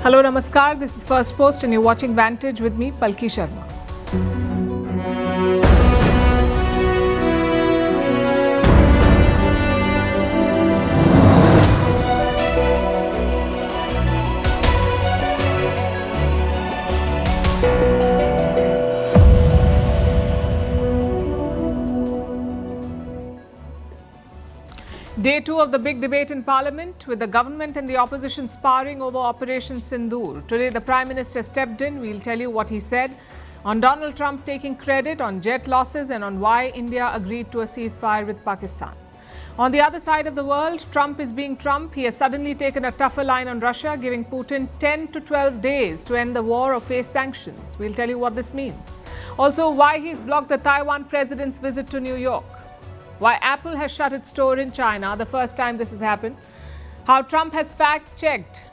Hello, Namaskar. This is Firstpost and you're watching Vantage with me, Palki Sharma. Day 2 of the big debate in Parliament, with the government and the opposition sparring over Operation Sindoor. Today, the Prime Minister stepped in. We'll tell you what he said on Donald Trump taking credit on jet losses and on why India agreed to a ceasefire with Pakistan. On the other side of the world, Trump is being Trump. He has suddenly taken a tougher line on Russia, giving Putin 10 to 12 days to end the war or face sanctions. We'll tell you what this means. Also, why he's blocked the Taiwan president's visit to New York. Why Apple has shut its store in China, the first time this has happened. How Trump has fact-checked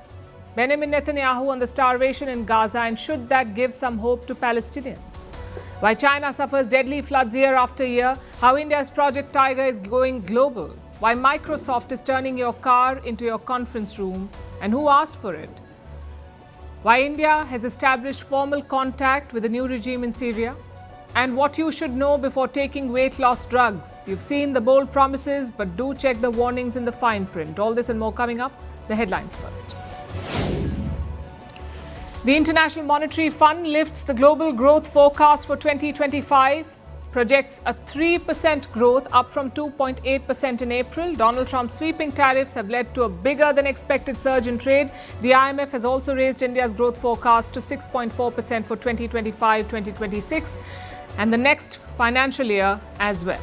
Benjamin Netanyahu on the starvation in Gaza, and should that give some hope to Palestinians. Why China suffers deadly floods year after year. How India's Project Tiger is going global. Why Microsoft is turning your car into your conference room, and who asked for it. Why India has established formal contact with the new regime in Syria. And what you should know before taking weight loss drugs. You've seen the bold promises, but do check the warnings in the fine print. All this and more coming up. The headlines first. The International Monetary Fund lifts the global growth forecast for 2025, projects a 3% growth, up from 2.8% in April. Donald Trump's sweeping tariffs have led to a bigger than expected surge in trade. The IMF has also raised India's growth forecast to 6.4% for 2025-2026. and the next financial year as well.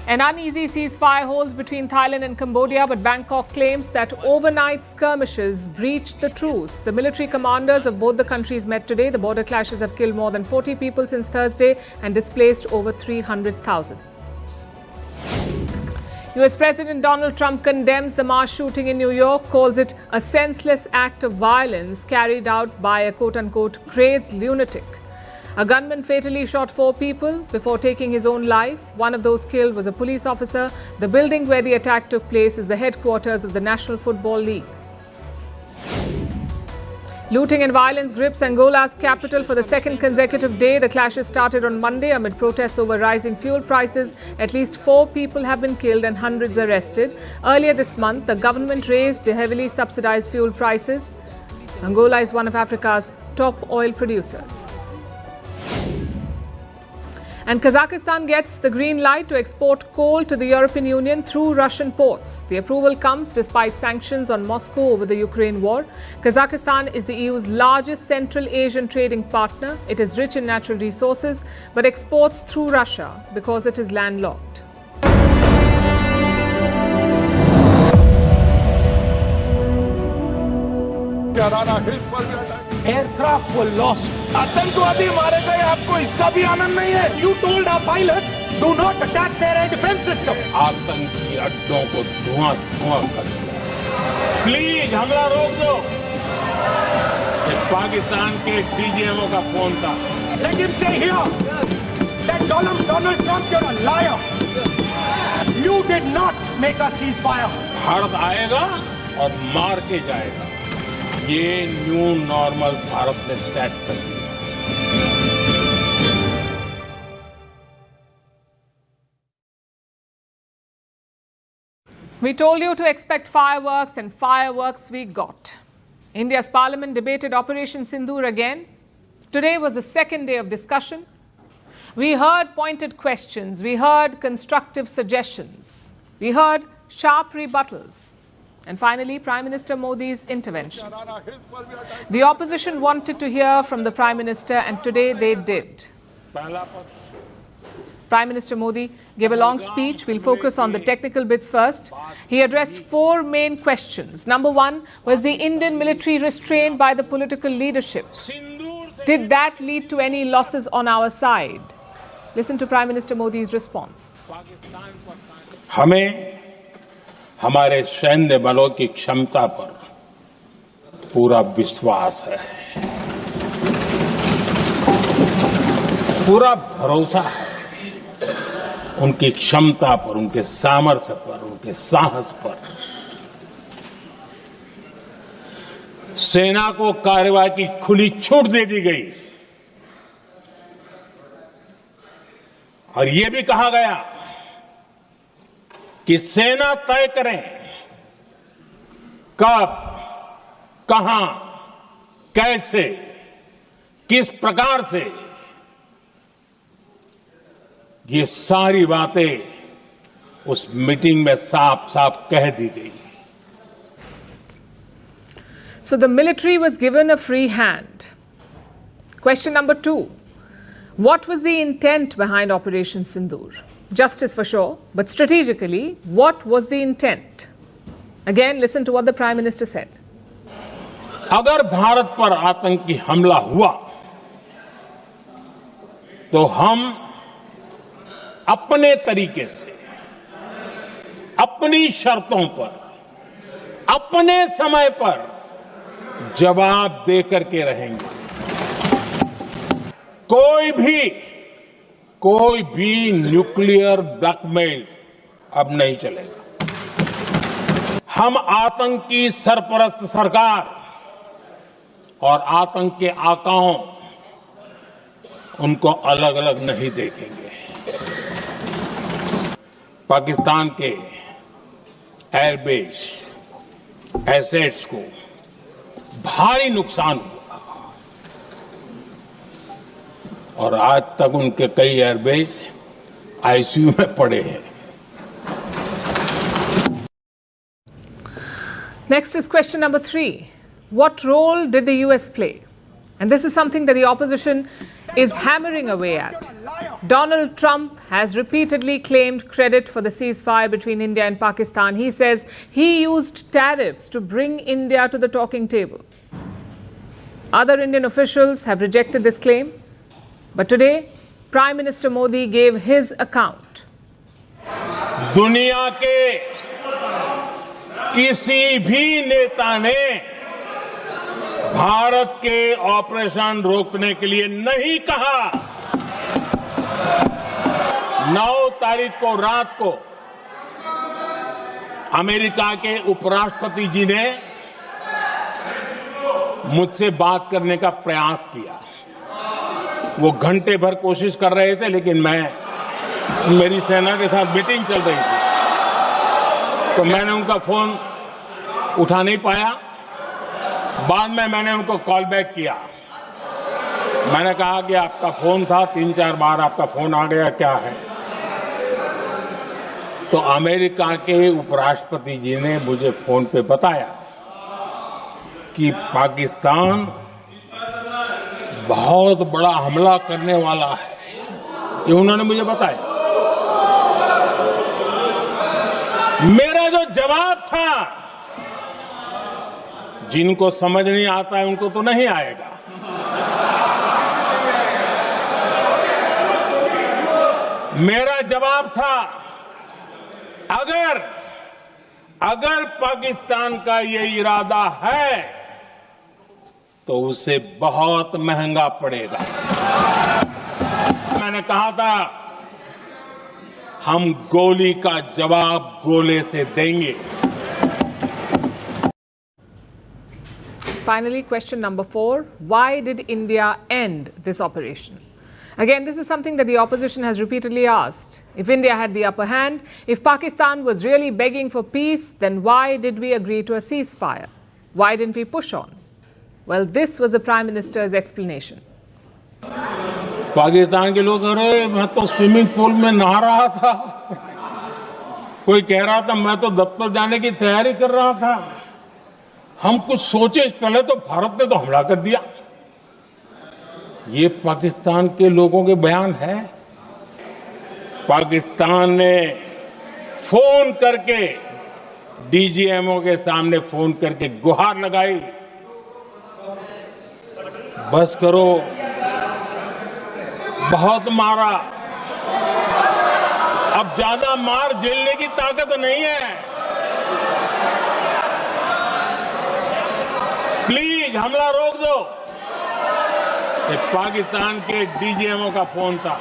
An uneasy ceasefire holds between Thailand and Cambodia, but Bangkok claims that overnight skirmishes breached the truce. The military commanders of both the countries met today. The border clashes have killed more than 40 people since Thursday and displaced over 300,000. US President Donald Trump condemns the mass shooting in New York, calls it a senseless act of violence carried out by a quote-unquote crazed lunatic. A gunman fatally shot 4 people before taking his own life. One of those killed was a police officer. The building where the attack took place is the headquarters of the National Football League. Looting and violence grips Angola's capital for the second consecutive day. The clashes started on Monday amid protests over rising fuel prices. At least 4 people have been killed and hundreds arrested. Earlier this month, the government raised the heavily subsidized fuel prices. Angola is one of Africa's top oil producers. And Kazakhstan gets the green light to export coal to the European Union through Russian ports. The approval comes despite sanctions on Moscow over the Ukraine war. Kazakhstan is the EU's largest Central Asian trading partner. It is rich in natural resources, but exports through Russia because it is landlocked. Aircraft were lost. आतंकवादी मारे गए, आपको इसका भी आनंद नहीं है? You told our pilots, do not attack their air defense system. आतंकी अड्डों को धुआं कर दो. प्लीज हमला रोक दो. ये पाकिस्तान के डीजीएमओ का फोन था. Let him say here that Donald Trump, you're a liar. You did not make a ceasefire. Bharat आएगा और मार के जाएगा. ये न्यू नॉर्मल भारत ने सेट कर दिया. We told you to expect fireworks, and fireworks we got. India's parliament debated Operation Sindoor again. Today was the second day of discussion. We heard pointed questions. We heard constructive suggestions. We heard sharp rebuttals. And finally, Prime Minister Modi's intervention. The opposition wanted to hear from the Prime Minister, and today they did. Prime Minister Modi gave a long speech. We'll focus on the technical bits first. He addressed 4 main questions. Number 1, was the Indian military restrained by the political leadership? Did that lead to any losses on our side? Listen to Prime Minister Modi's response. हमें हमारे सैन्य बलों की क्षमता पर पूरा विश्वास है, पूरा भरोसा है उनकी क्षमता पर, उनके सामर्थ्य पर, उनके साहस पर. सेना को कार्रवाई की खुली छूट दे दी गई और यह भी कहा गया कि सेना तय करें कब, कहां, कैसे, किस प्रकार से, ये सारी बातें उस मीटिंग में साफ साफ कह दी गई। So the military was given a free hand. Question number 2. What was the intent behind Operation Sindoor? Justice for sure, but strategically, what was the intent? Again, listen to what the Prime Minister said. अगर भारत पर आतंकी हमला हुआ तो हम अपने तरीके से, अपनी शर्तों पर, अपने समय पर जवाब दे करके रहेंगे। कोई भी न्यूक्लियर ब्लैकमेल अब नहीं चलेगा। हम आतंकी सरपरस्त सरकार और आतंक के आकाओं उनको अलग अलग नहीं देखेंगे। पाकिस्तान के एयरबेस, एसेट्स को भारी नुकसान हुआ और आज तक उनके कई एयरबेस आईसीयू में पड़े हैं। Next is question number 3. What role did the US play? And this is something that the opposition is hammering away at. Donald Trump has repeatedly claimed credit for the ceasefire between India and Pakistan. He says he used tariffs to bring India to the talking table. Other Indian officials have rejected this claim. But today, Prime Minister Modi gave his account. दुनिया के किसी भी नेता ने भारत के operation रोकने के लिए नहीं कहा। 9 तारीख को रात को अमेरिका के उपराष्ट्रपति जी ने मुझसे बात करने का प्रयास किया। वो घंटे भर कोशिश कर रहे थे, लेकिन मेरी सेना के साथ मीटिंग चल रही थी, तो मैंने उनका फोन उठा नहीं पाया। बाद में मैंने उनको कॉल बैक किया। मैंने कहा कि आपका फोन था, 3-4 बार आपका फोन आ गया, क्या है? तो अमेरिका के उपराष्ट्रपति जी ने मुझे फोन पे बताया कि पाकिस्तान बहुत बड़ा हमला करने वाला है। ये उन्होंने मुझे बताया। मेरा जो जवाब था, जिनको समझ नहीं आता है उनको तो नहीं आएगा। मेरा जवाब था, अगर पाकिस्तान का ये इरादा है तो उसे बहुत महंगा पड़ेगा। मैंने कहा था, हम गोली का जवाब गोले से देंगे। Finally, question number 4. Why did India end this operation? Again, this is something that the opposition has repeatedly asked. If India had the upper hand, if Pakistan was really begging for peace, then why did we agree to a ceasefire? Why didn't we push on? Well, this was the Prime Minister's explanation. Pakistan के लोग, अरे मैं तो swimming pool में नहा रहा था। कोई कह रहा था मैं तो दफ्तर जाने की तैयारी कर रहा था। हम कुछ सोचे पहले तो भारत ने तो हमला कर दिया। ये पाकिस्तान के लोगों के बयान है। पाकिस्तान ने फोन करके डीजीएमओ के सामने फोन करके गुहार लगाई, बस करो, बहुत मारा, अब ज्यादा मार झेलने की ताकत नहीं है, प्लीज हमला रोक दो। ये पाकिस्तान के डीजीएमओ का फोन था।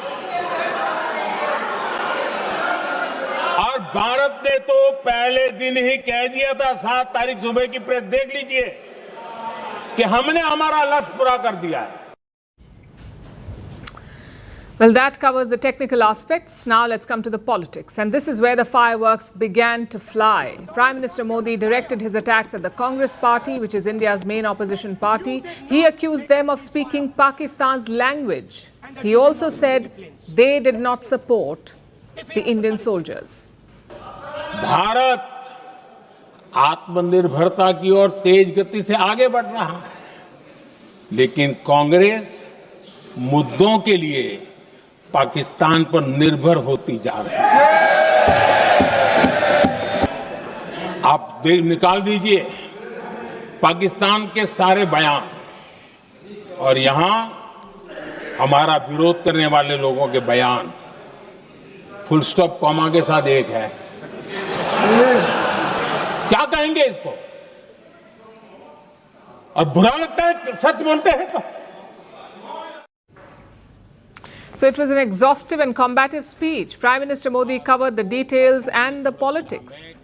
और भारत ने तो पहले दिन ही कह दिया था, 7 तारीख सुबह की प्रेस देख लीजिए, कि हमने हमारा लक्ष्य पूरा कर दिया है। Well, that covers the technical aspects. Now let's come to the politics. And this is where the fireworks began to fly. Prime Minister Modi directed his attacks at the Congress party, which is India's main opposition party. He accused them of speaking Pakistan's language. He also said they did not support the Indian soldiers. Bharat आत्मनिर्भरता की ओर तेज गति से आगे बढ़ रहा है, लेकिन कांग्रेस मुद्दों के लिए पाकिस्तान पर निर्भर होती जा रही है। आप निकाल दीजिए पाकिस्तान के सारे बयान और यहां हमारा विरोध करने वाले लोगों के बयान फुल स्टॉप कॉमा के साथ एक है। क्या कहेंगे इसको? और बुरा लगता है सच बोलते हैं तो। So it was an exhaustive and combative speech. Prime Minister Modi covered the details and the politics.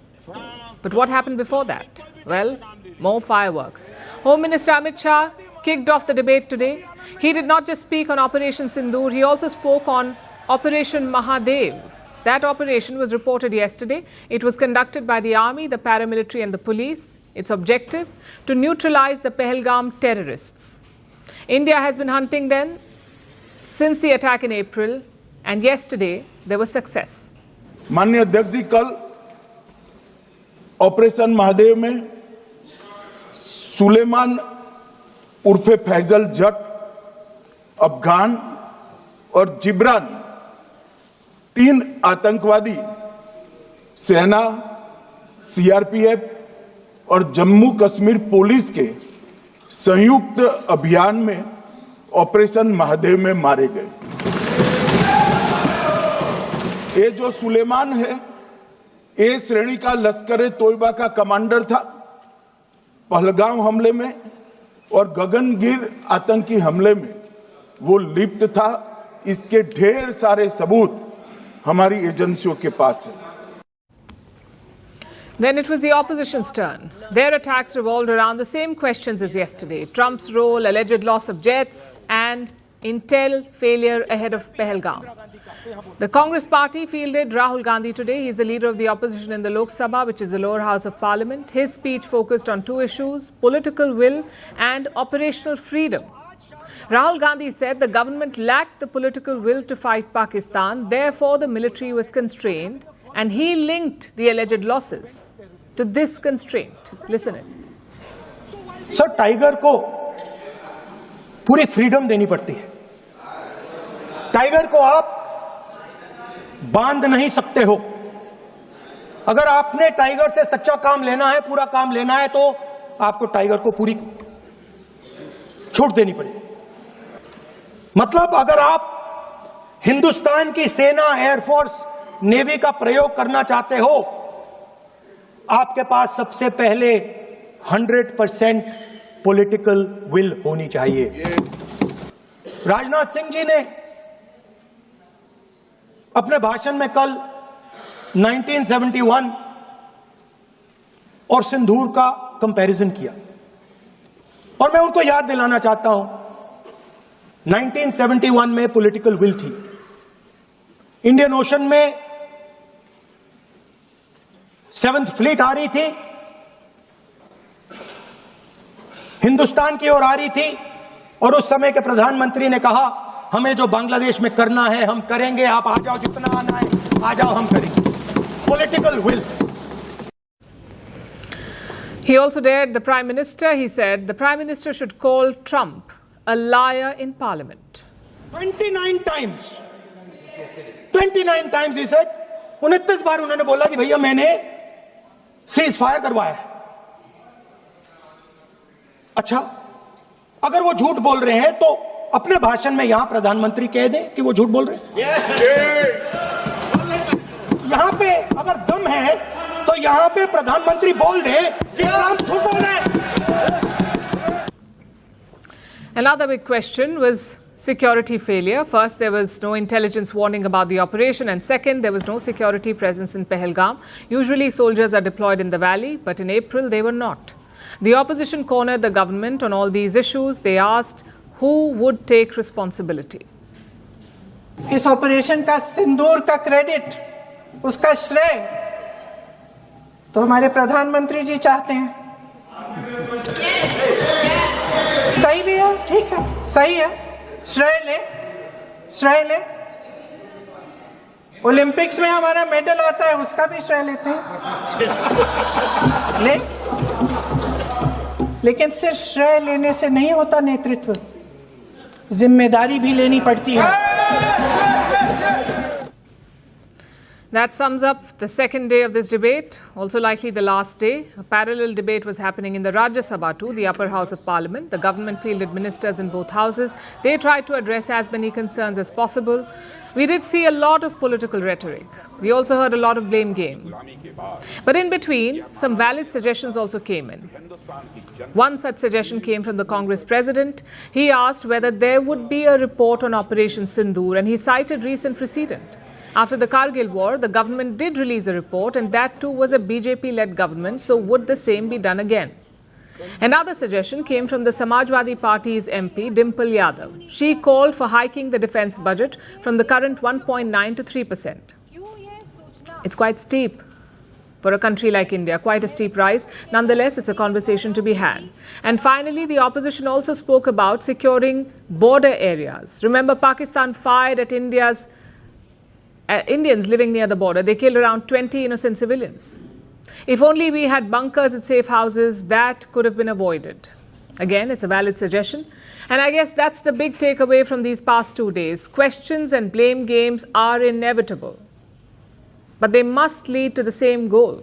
But what happened before that? Well, more fireworks. Home Minister Amit Shah kicked off the debate today. He did not just speak on Operation Sindoor, he also spoke on Operation Mahadev. That operation was reported yesterday. It was conducted by the army, the paramilitary and the police. Its objective, to neutralize the Pahalgam terrorists. India has been hunting them since the attack in April, and yesterday there was success. माननीय अध्यक्ष जी, कल operation Mahadev में सुलेमान उर्फे फैजल जट, अफगान और जिब्रान, 3 आतंकवादी सेना, CRPF और Jammu Kashmir police के संयुक्त अभियान में ऑपरेशन महादेव में मारे गए। ये जो सुलेमान है, ए श्रेणी का लश्कर तोयबा का कमांडर था। पहलगाम हमले में और गगनगिर आतंकी हमले में वो लिप्त था। इसके ढेर सारे सबूत हमारी एजेंसियों के पास है। Then it was the opposition's turn. Their attacks revolved around the same questions as yesterday. Trump's role, alleged loss of jets, and intel failure ahead of Pahalgam. The Congress party fielded Rahul Gandhi today. He is the leader of the opposition in the Lok Sabha, which is the lower house of parliament. His speech focused on 2 issues, political will and operational freedom. Rahul Gandhi said the government lacked the political will to fight Pakistan, therefore the military was constrained, and he linked the alleged losses to this constraint. Listen in. Sir, tiger को पूरी freedom देनी पड़ती है। Tiger को आप बांध नहीं सकते हो। अगर आपने टाइगर से सच्चा काम लेना है, पूरा काम लेना है, तो आपको टाइगर को पूरी छूट देनी पड़ेगी। मतलब अगर आप हिंदुस्तान की सेना, एयरफोर्स, नेवी का प्रयोग करना चाहते हो, आपके पास सबसे पहले 100% पॉलिटिकल विल होनी चाहिए। राजनाथ सिंह जी ने अपने भाषण में कल 1971 और सिंदूर का कंपैरिजन किया, और मैं उनको याद दिलाना चाहता हूं, 1971 में पॉलिटिकल विल थी। इंडियन ओशन में 7th फ्लीट आ रही थी, हिंदुस्तान की ओर आ रही थी, और उस समय के प्रधानमंत्री ने कहा हमें जो बांग्लादेश में करना है हम करेंगे, आप आ जाओ, जितना आना है आ जाओ, हम करेंगे। Political will. He also dared the Prime Minister. He said the Prime Minister should call Trump a liar in Parliament. 29 times. 29 times he said. 29 बार उन्होंने बोला कि भैया मैंने सीज फायर करवाया है। अच्छा, अगर वो झूठ बोल रहे हैं तो अपने भाषण में यहां प्रधानमंत्री कह दें कि वो झूठ बोल रहे हैं। यहां पे अगर दम है तो यहां पे प्रधानमंत्री बोल दे कि ट्रंप झूठ बोल रहे हैं। Another big question was security failure. First, there was no intelligence warning about the operation, and second, there was no security presence in Pahalgam. Usually, soldiers are deployed in the valley, but in April, they were not. The opposition cornered the government on all these issues. They asked who would take responsibility. इस operation का सिंदूर का credit, उसका श्रेय तो हमारे प्रधानमंत्री जी चाहते हैं। सही भी है, ठीक है, सही है, श्रेय ले। ओलंपिक्स में हमारा मेडल आता है, उसका भी श्रेय लेते हैं, लेकिन सिर्फ श्रेय लेने से नहीं होता नेतृत्व, जिम्मेदारी भी लेनी पड़ती है। That sums up the second day of this debate, also likely the last day. A parallel debate was happening in the Rajya Sabha too, the upper house of parliament. The government fielded ministers in both houses. They tried to address as many concerns as possible. We did see a lot of political rhetoric. We also heard a lot of blame game. But in between, some valid suggestions also came in. One such suggestion came from the Congress president. He asked whether there would be a report on Operation Sindoor, and he cited recent precedent. After the Kargil war, the government did release a report, and that too was a BJP-led government, so would the same be done again? Another suggestion came from the Samajwadi Party's MP, Dimple Yadav. She called for hiking the defence budget from the current 1.9 to 3%. It's quite steep for a country like India, quite a steep rise. Nonetheless, it's a conversation to be had. And finally, the opposition also spoke about securing border areas. Remember, Pakistan fired at Indians living near the border. They killed around 20 innocent civilians. If only we had bunkers at safe houses, that could have been avoided. Again, it's a valid suggestion. And I guess that's the big takeaway from these past 2 days. Questions and blame games are inevitable. But they must lead to the same goal: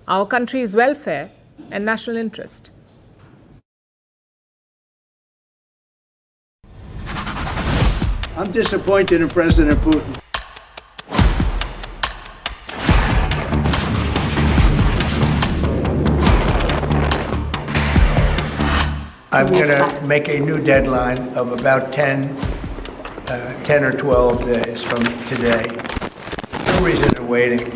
our country's welfare and national interest. I'm disappointed in President Putin. I'm going to make a new deadline of about 10 or 12 days from today. No reason in waiting.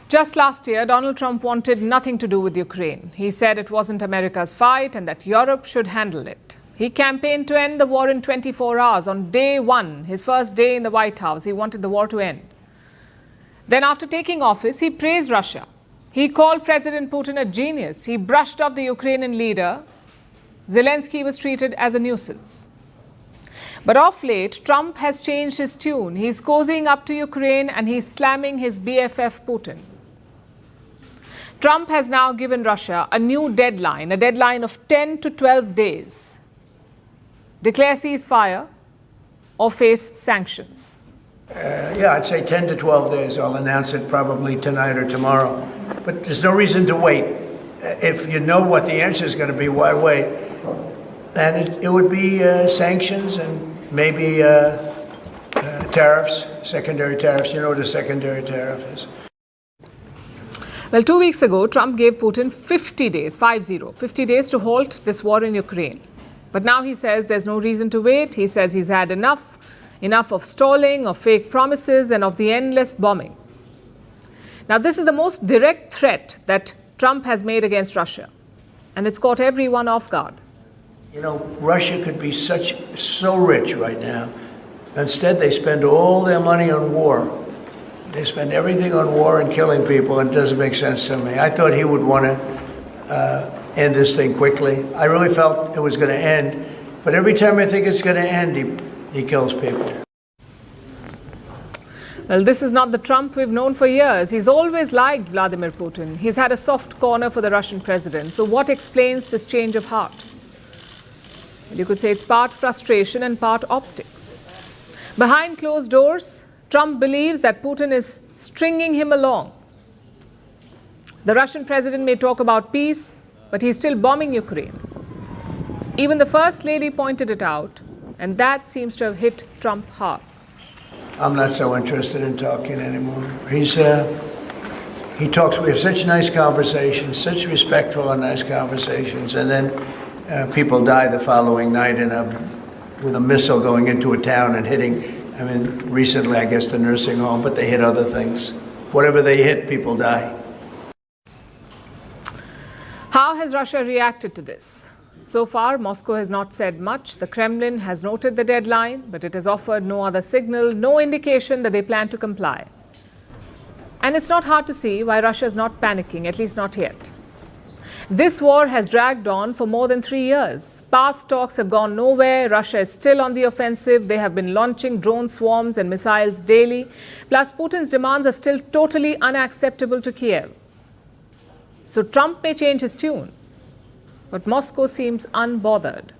Just last year, Donald Trump wanted nothing to do with Ukraine. He said it wasn't America's fight and that Europe should handle it. He campaigned to end the war in 24 hours. On day one, his first day in the White House, he wanted the war to end. Then after taking office, he praised Russia. He called President Putin a genius. He brushed off the Ukrainian leader. Zelensky was treated as a nuisance. But of late, Trump has changed his tune. He's cozying up to Ukraine and he's slamming his BFF Putin. Trump has now given Russia a new deadline, a deadline of 10 to 12 days. Declare ceasefire or face sanctions. Yeah, I'd say 10 to 12 days. I'll announce it probably tonight or tomorrow. But there's no reason to wait. If you know what the answer is going to be, why wait? And it would be sanctions and maybe tariffs, secondary tariffs. You know what a secondary tariff is. Well, 2 weeks ago, Trump gave Putin 50 days, 50 days to halt this war in Ukraine. But now he says there's no reason to wait. He says he's had enough of stalling, of fake promises, and of the endless bombing. Now, this is the most direct threat that Trump has made against Russia, and it's caught everyone off guard. You know, Russia could be so rich right now. Instead, they spend all their money on war. They spend everything on war and killing people, and it doesn't make sense to me. I thought he would want to end this thing quickly. I really felt it was going to end, but every time I think it's going to end, he kills people. Well, this is not the Trump we've known for years. He's always liked Vladimir Putin. He's had a soft corner for the Russian president. So what explains this change of heart? Well, you could say it's part frustration and part optics. Behind closed doors, Trump believes that Putin is stringing him along. The Russian president may talk about peace, but he's still bombing Ukraine. Even the First Lady pointed it out, and that seems to have hit Trump hard. I'm not so interested in talking anymore. He talks, we have such nice conversations, such respectful and nice conversations, and then people die the following night with a missile going into a town and hitting, I mean, recently, I guess, the nursing home, but they hit other things. Whatever they hit, people die. How has Russia reacted to this? So far, Moscow has not said much. The Kremlin has noted the deadline, but it has offered no other signal, no indication that they plan to comply. And it's not hard to see why Russia is not panicking, at least not yet. This war has dragged on for more than 3 years. Past talks have gone nowhere. Russia is still on the offensive. They have been launching drone swarms and missiles daily. Plus, Putin's demands are still totally unacceptable to Kiev. So Trump may change his tune, but Moscow seems unbothered.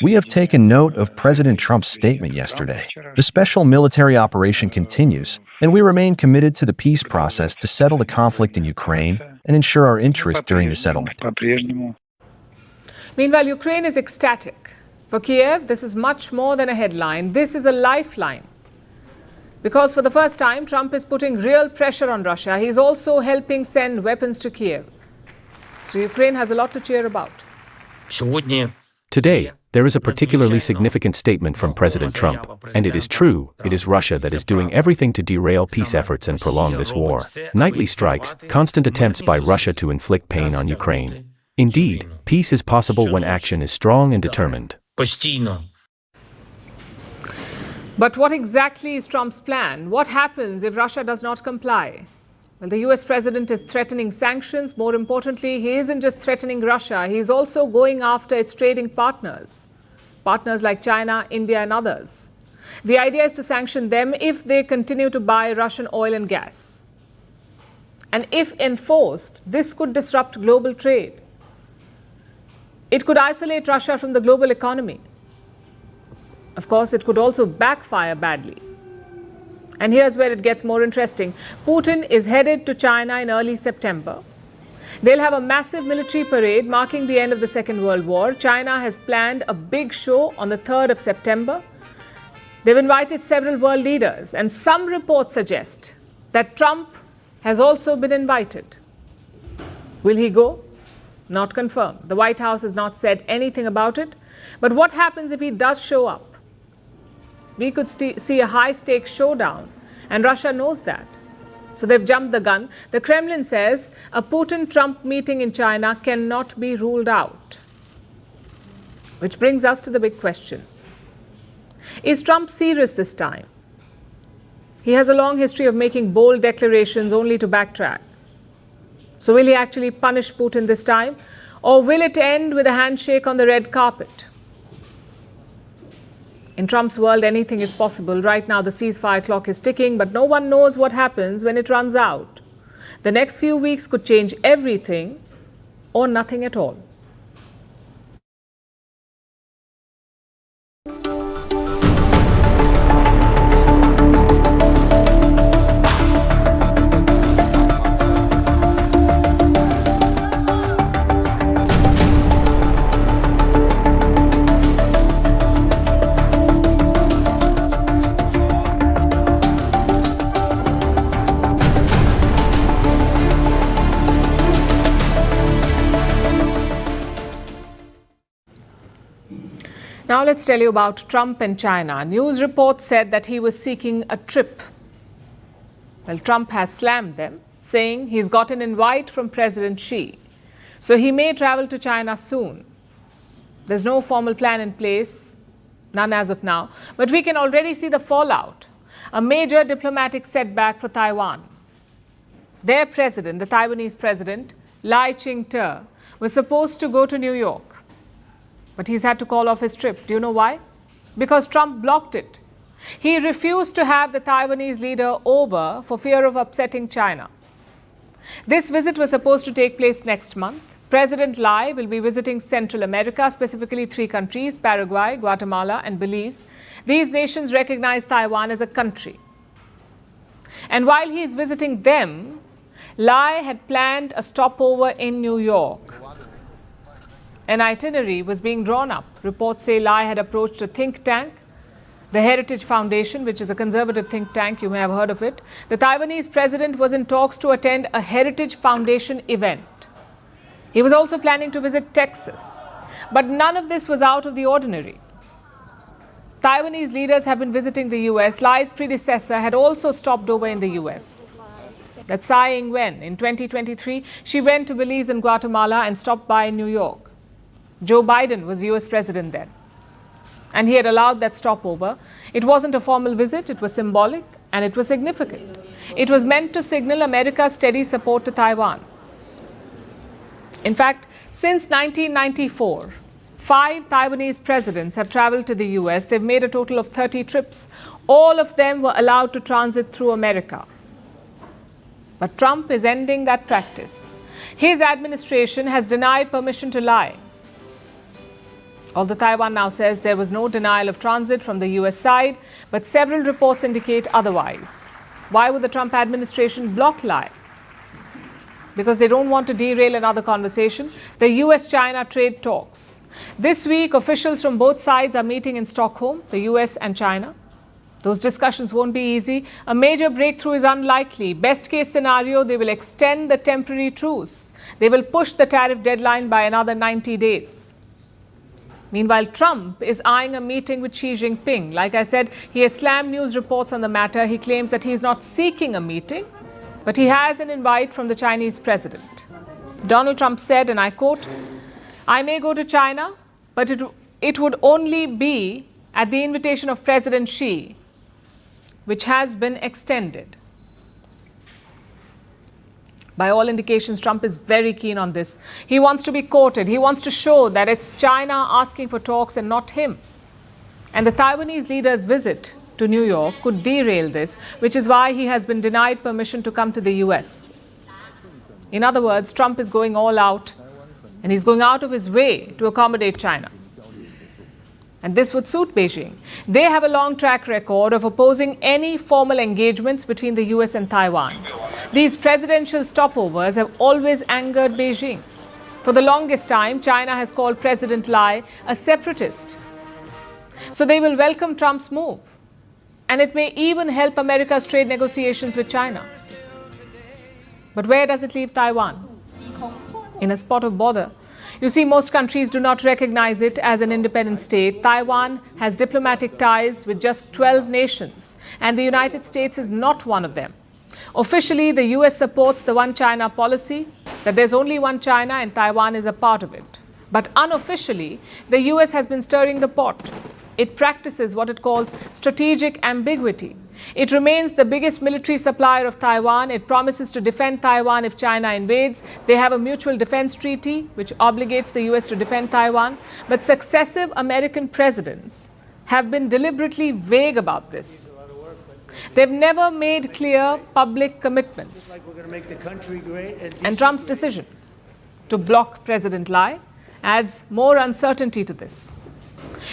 We have taken note of President Trump's statement yesterday. The special military operation continues, and we remain committed to the peace process to settle the conflict in Ukraine and ensure our interest during the settlement. Meanwhile, Ukraine is ecstatic. For Kiev, this is much more than a headline. This is a lifeline. Because for the first time, Trump is putting real pressure on Russia. He's also helping send weapons to Kiev. So Ukraine has a lot to cheer about. Today, there is a particularly significant statement from President Trump, and it is true, it is Russia that is doing everything to derail peace efforts and prolong this war. Nightly strikes, constant attempts by Russia to inflict pain on Ukraine. Indeed, peace is possible when action is strong and determined. But what exactly is Trump's plan? What happens if Russia does not comply? Well, the US president is threatening sanctions. More importantly, he isn't just threatening Russia, he is also going after its trading partners. Partners like China, India and others. The idea is to sanction them if they continue to buy Russian oil and gas. And if enforced, this could disrupt global trade. It could isolate Russia from the global economy. Of course, it could also backfire badly. And here's where it gets more interesting. Putin is headed to China in early September. They'll have a massive military parade marking the end of the Second World War. China has planned a big show on the 3rd of September. They've invited several world leaders, and some reports suggest that Trump has also been invited. Will he go? Not confirmed. The White House has not said anything about it. But what happens if he does show up? We could see a high-stakes showdown, and Russia knows that. So they've jumped the gun. The Kremlin says a Putin-Trump meeting in China cannot be ruled out. Which brings us to the big question. Is Trump serious this time? He has a long history of making bold declarations only to backtrack. So will he actually punish Putin this time? Or will it end with a handshake on the red carpet? In Trump's world, anything is possible. Right now, the ceasefire clock is ticking, but no one knows what happens when it runs out. The next few weeks could change everything or nothing at all. Now let's tell you about Trump and China. News reports said that he was seeking a trip. Well, Trump has slammed them, saying he's got an invite from President Xi. So he may travel to China soon. There's no formal plan in place, none as of now. But we can already see the fallout, a major diplomatic setback for Taiwan. Their president, the Taiwanese president, Lai Ching-te, was supposed to go to New York. But he's had to call off his trip. Do you know why? Because Trump blocked it. He refused to have the Taiwanese leader over for fear of upsetting China. This visit was supposed to take place next month. President Lai will be visiting Central America, specifically 3 countries, Paraguay, Guatemala and Belize. These nations recognize Taiwan as a country. And while he is visiting them, Lai had planned a stopover in New York. An itinerary was being drawn up. Reports say Lai had approached a think tank the Heritage Foundation, which is a conservative think tank, you may have heard of it. The Taiwanese president was in talks to attend a Heritage Foundation event. He was also planning to visit Texas. But none of this was out of the ordinary. Taiwanese leaders have been visiting the US. Lai's predecessor had also stopped over in the US. That's Tsai Ing-wen. In 2023, she went to Belize and Guatemala and stopped by in New York. Joe Biden was US president then, and he had allowed that stopover. It wasn't a formal visit, it was symbolic and it was significant. It was meant to signal America's steady support to Taiwan. In fact, since 1994, 5 Taiwanese presidents have traveled to the US. They've made a total of 30 trips. All of them were allowed to transit through America. But Trump is ending that practice. His administration has denied permission to Lai. Although Taiwan now says there was no denial of transit from the US side, but several reports indicate otherwise. Why would the Trump administration block Lai? Because they don't want to derail another conversation, the US-China trade talks. This week, officials from both sides are meeting in Stockholm, the US and China. Those discussions won't be easy. A major breakthrough is unlikely. Best case scenario, they will extend the temporary truce. They will push the tariff deadline by another 90 days. Meanwhile, Trump is eyeing a meeting with Xi Jinping. Like I said, he has slammed news reports on the matter. He claims that he is not seeking a meeting, but he has an invite from the Chinese president. Donald Trump said, and I quote, "I may go to China, but it would only be at the invitation of President Xi, which has been extended." By all indications, Trump is very keen on this. He wants to be quoted. He wants to show that it's China asking for talks and not him. And the Taiwanese leader's visit to New York could derail this, which is why he has been denied permission to come to the US. In other words, Trump is going all out, and he's going out of his way to accommodate China. And this would suit Beijing. They have a long track record of opposing any formal engagements between the US and Taiwan. These presidential stopovers have always angered Beijing. For the longest time, China has called President Lai a separatist. So they will welcome Trump's move. And it may even help America's trade negotiations with China. But where does it leave Taiwan? In a spot of bother. You see, most countries do not recognize it as an independent state. Taiwan has diplomatic ties with just 12 nations, and the United States is not one of them. Officially, the US supports the One China policy, that there's only one China and Taiwan is a part of it. But unofficially, the US has been stirring the pot. It practices what it calls strategic ambiguity. It remains the biggest military supplier of Taiwan. It promises to defend Taiwan if China invades. They have a mutual defense treaty which obligates the US to defend Taiwan. But successive American presidents have been deliberately vague about this. They've never made clear public commitments. And Trump's decision to block President Lai adds more uncertainty to this.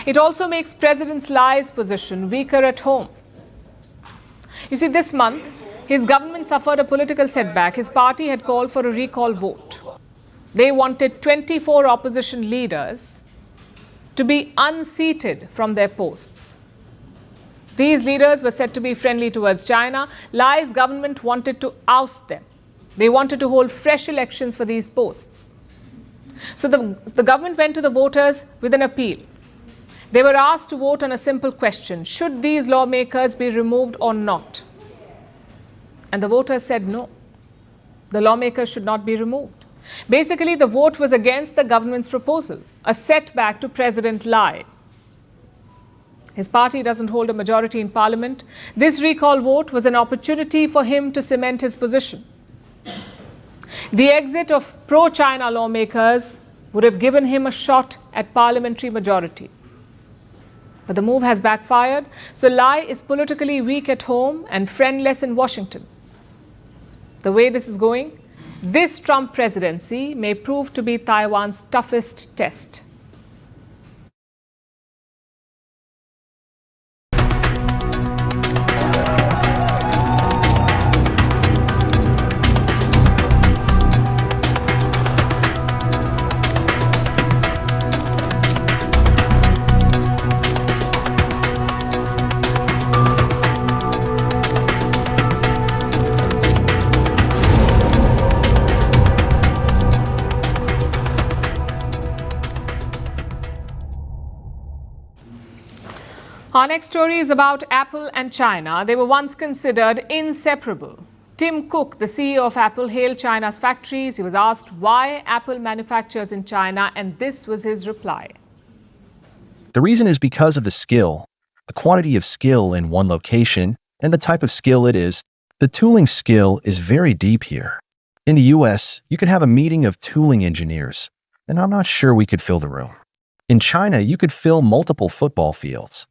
It also makes President Lai's position weaker at home. You see, this month, his government suffered a political setback. His party had called for a recall vote. They wanted 24 opposition leaders to be unseated from their posts. These leaders were said to be friendly towards China. Lai's government wanted to oust them. They wanted to hold fresh elections for these posts. So the government went to the voters with an appeal. They were asked to vote on a simple question: should these lawmakers be removed or not? And the voters said no. The lawmakers should not be removed. Basically, the vote was against the government's proposal, a setback to President Lai. His party doesn't hold a majority in parliament. This recall vote was an opportunity for him to cement his position. The exit of pro-China lawmakers would have given him a shot at parliamentary majority. But the move has backfired, so Lai is politically weak at home and friendless in Washington. The way this is going, this Trump presidency may prove to be Taiwan's toughest test. Our next story is about Apple and China. They were once considered inseparable. Tim Cook, the CEO of Apple, hailed China's factories. He was asked why Apple manufactures in China, and this was his reply. The reason is because of the skill, the quantity of skill in one location, and the type of skill it is. The tooling skill is very deep here. In the US, you could have a meeting of tooling engineers, and I'm not sure we could fill the room. In China, you could fill multiple football fields.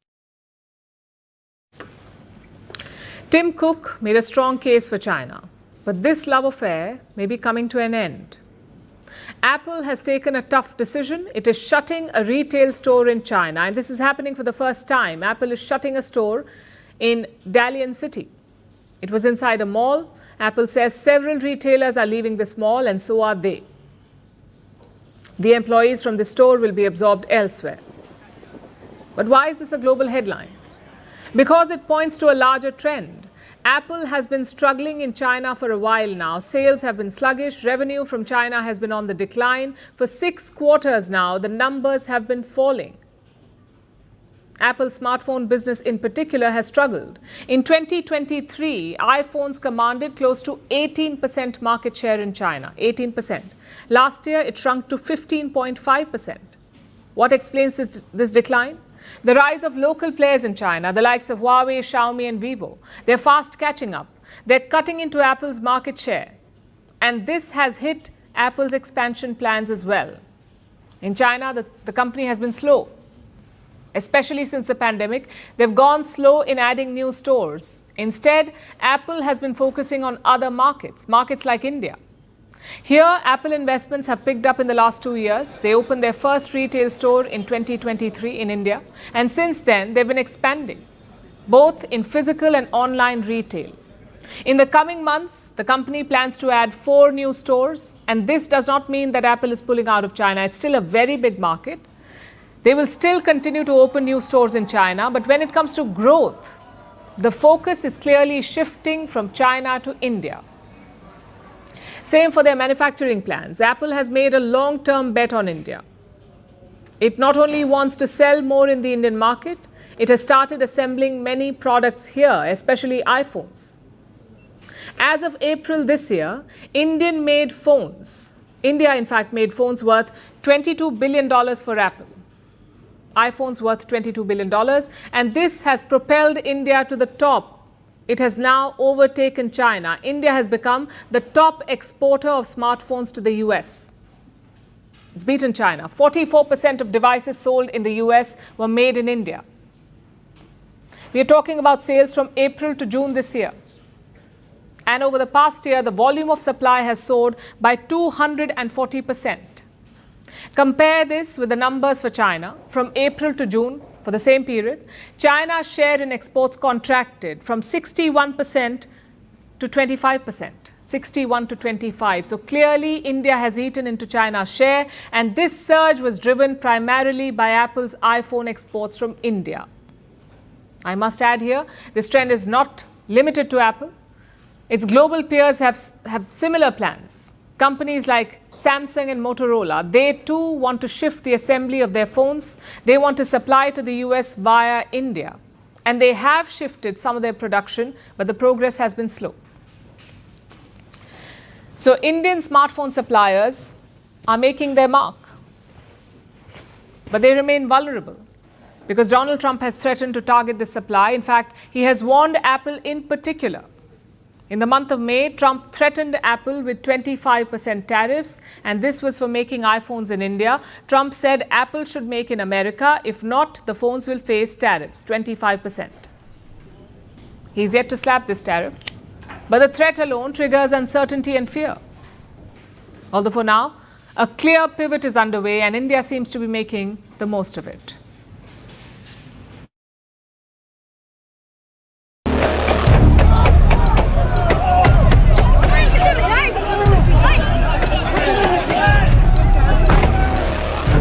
Tim Cook made a strong case for China, but this love affair may be coming to an end. Apple has taken a tough decision. It is shutting a retail store in China, and this is happening for the first time. Apple is shutting a store in Dalian City. It was inside a mall. Apple says several retailers are leaving this mall, and so are they. The employees from the store will be absorbed elsewhere. But why is this a global headline? Because it points to a larger trend. Apple has been struggling in China for a while now. Sales have been sluggish. Revenue from China has been on the decline. For 6 quarters now, the numbers have been falling. Apple's smartphone business in particular has struggled. In 2023, iPhones commanded close to 18% market share in China, 18%. Last year, it shrunk to 15.5%. What explains this decline? The rise of local players in China, the likes of Huawei, Xiaomi and Vivo. They're fast catching up. They're cutting into Apple's market share. And this has hit Apple's expansion plans as well. In China, the company has been slow. Especially since the pandemic, they've gone slow in adding new stores. Instead, Apple has been focusing on other markets like India. Here, Apple investments have picked up in the last 2 years. They opened their first retail store in 2023 in India. And since then, they've been expanding, both in physical and online retail. In the coming months, the company plans to add 4 new stores. And this does not mean that Apple is pulling out of China. It's still a very big market. They will still continue to open new stores in China. But when it comes to growth, the focus is clearly shifting from China to India. Same for their manufacturing plans. Apple has made a long-term bet on India. It not only wants to sell more in the Indian market, it has started assembling many products here, especially iPhones. As of April this year, India, in fact, made phones worth $22 billion for Apple. iPhones worth $22 billion. And this has propelled India to the top. It has now overtaken China. India has become the top exporter of smartphones to the US. It's beaten China. 44% of devices sold in the US were made in India. We are talking about sales from April to June this year. And over the past year, the volume of supply has soared by 240%. Compare this with the numbers for China. From April to June, for the same period, China's share in exports contracted from 61% to 25%. 61 to 25. So clearly, India has eaten into China's share, and this surge was driven primarily by Apple's iPhone exports from India. I must add here, this trend is not limited to Apple. Its global peers have similar plans. Companies like Samsung and Motorola, they too want to shift the assembly of their phones. They want to supply to the US via India. And they have shifted some of their production, but the progress has been slow. So Indian smartphone suppliers are making their mark. But they remain vulnerable because Donald Trump has threatened to target this supply. In fact, he has warned Apple in particular. In the month of May, Trump threatened Apple with 25% tariffs, and this was for making iPhones in India. Trump said Apple should make in America. If not, the phones will face tariffs, 25%. He's yet to slap this tariff. But the threat alone triggers uncertainty and fear. Although for now, a clear pivot is underway, and India seems to be making the most of it.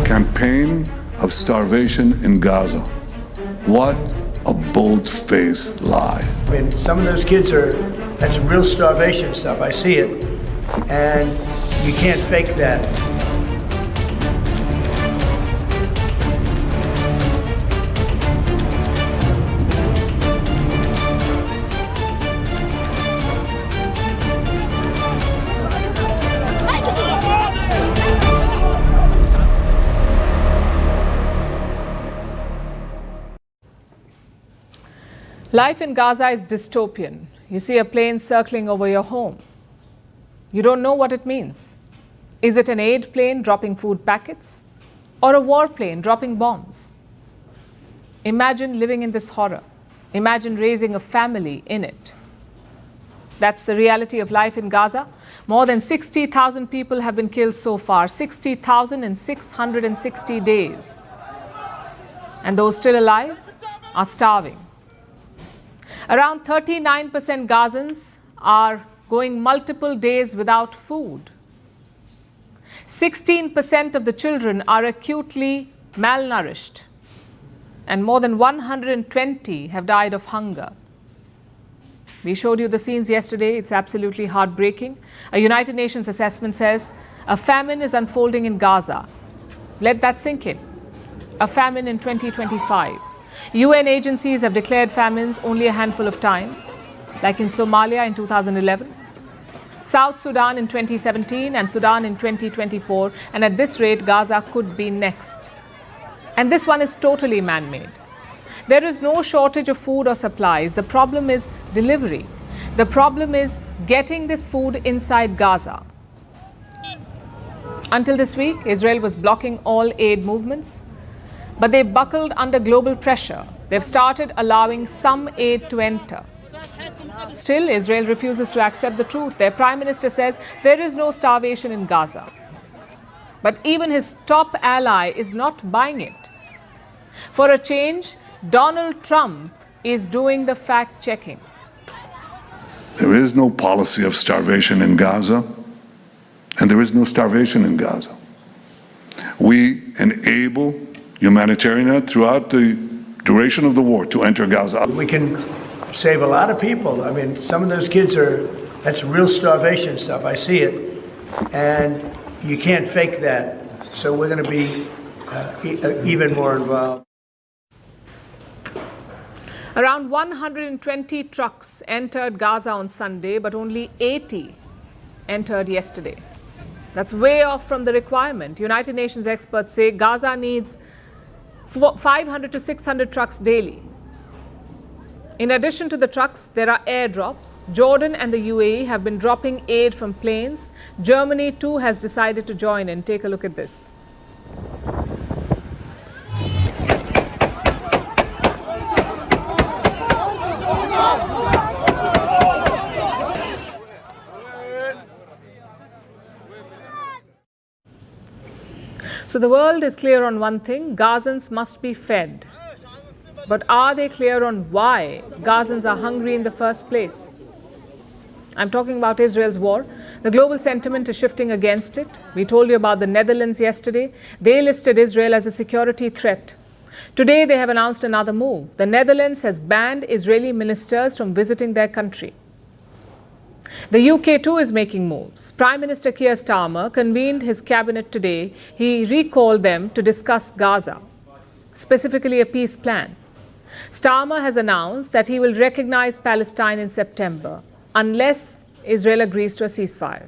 Campaign of starvation in Gaza. What a bold-faced lie. I mean, some of those kids that's real starvation stuff. I see it. And you can't fake that. Life in Gaza is dystopian. You see a plane circling over your home. You don't know what it means. Is it an aid plane dropping food packets or a war plane dropping bombs? Imagine living in this horror. Imagine raising a family in it. That's the reality of life in Gaza. More than 60,000 people have been killed so far, 60,000 in 660 days. And those still alive are starving. Around 39% Gazans are going multiple days without food. 16% of the children are acutely malnourished. And more than 120 have died of hunger. We showed you the scenes yesterday. It's absolutely heartbreaking. A United Nations assessment says a famine is unfolding in Gaza. Let that sink in. A famine in 2025. UN agencies have declared famines only a handful of times, like in Somalia in 2011, South Sudan in 2017, and Sudan in 2024. And at this rate, Gaza could be next. And this one is totally man-made. There is no shortage of food or supplies. The problem is delivery. The problem is getting this food inside Gaza. Until this week, Israel was blocking all aid movements, but they buckled under global pressure. They've started allowing some aid to enter. Still, Israel refuses to accept the truth. Their Prime Minister says there is no starvation in Gaza. But even his top ally is not buying it. For a change, Donald Trump is doing the fact-checking. There is no policy of starvation in Gaza, and there is no starvation in Gaza. We enable humanitarian aid throughout the duration of the war to enter Gaza. We can save a lot of people. I mean, some of those kids that's real starvation stuff. I see it. And you can't fake that. So we're going to be even more involved. Around 120 trucks entered Gaza on Sunday, but only 80 entered yesterday. That's way off from the requirement. United Nations experts say Gaza needs 500 to 600 trucks daily. In addition to the trucks, there are airdrops. Jordan and the UAE have been dropping aid from planes. Germany too has decided to join in. Take a look at this. So the world is clear on one thing: Gazans must be fed. But are they clear on why Gazans are hungry in the first place? I'm talking about Israel's war. The global sentiment is shifting against it. We told you about the Netherlands yesterday. They listed Israel as a security threat. Today they have announced another move. The Netherlands has banned Israeli ministers from visiting their country. The UK too is making moves. Prime Minister Keir Starmer convened his cabinet today. He recalled them to discuss Gaza, specifically a peace plan. Starmer has announced that he will recognize Palestine in September unless Israel agrees to a ceasefire.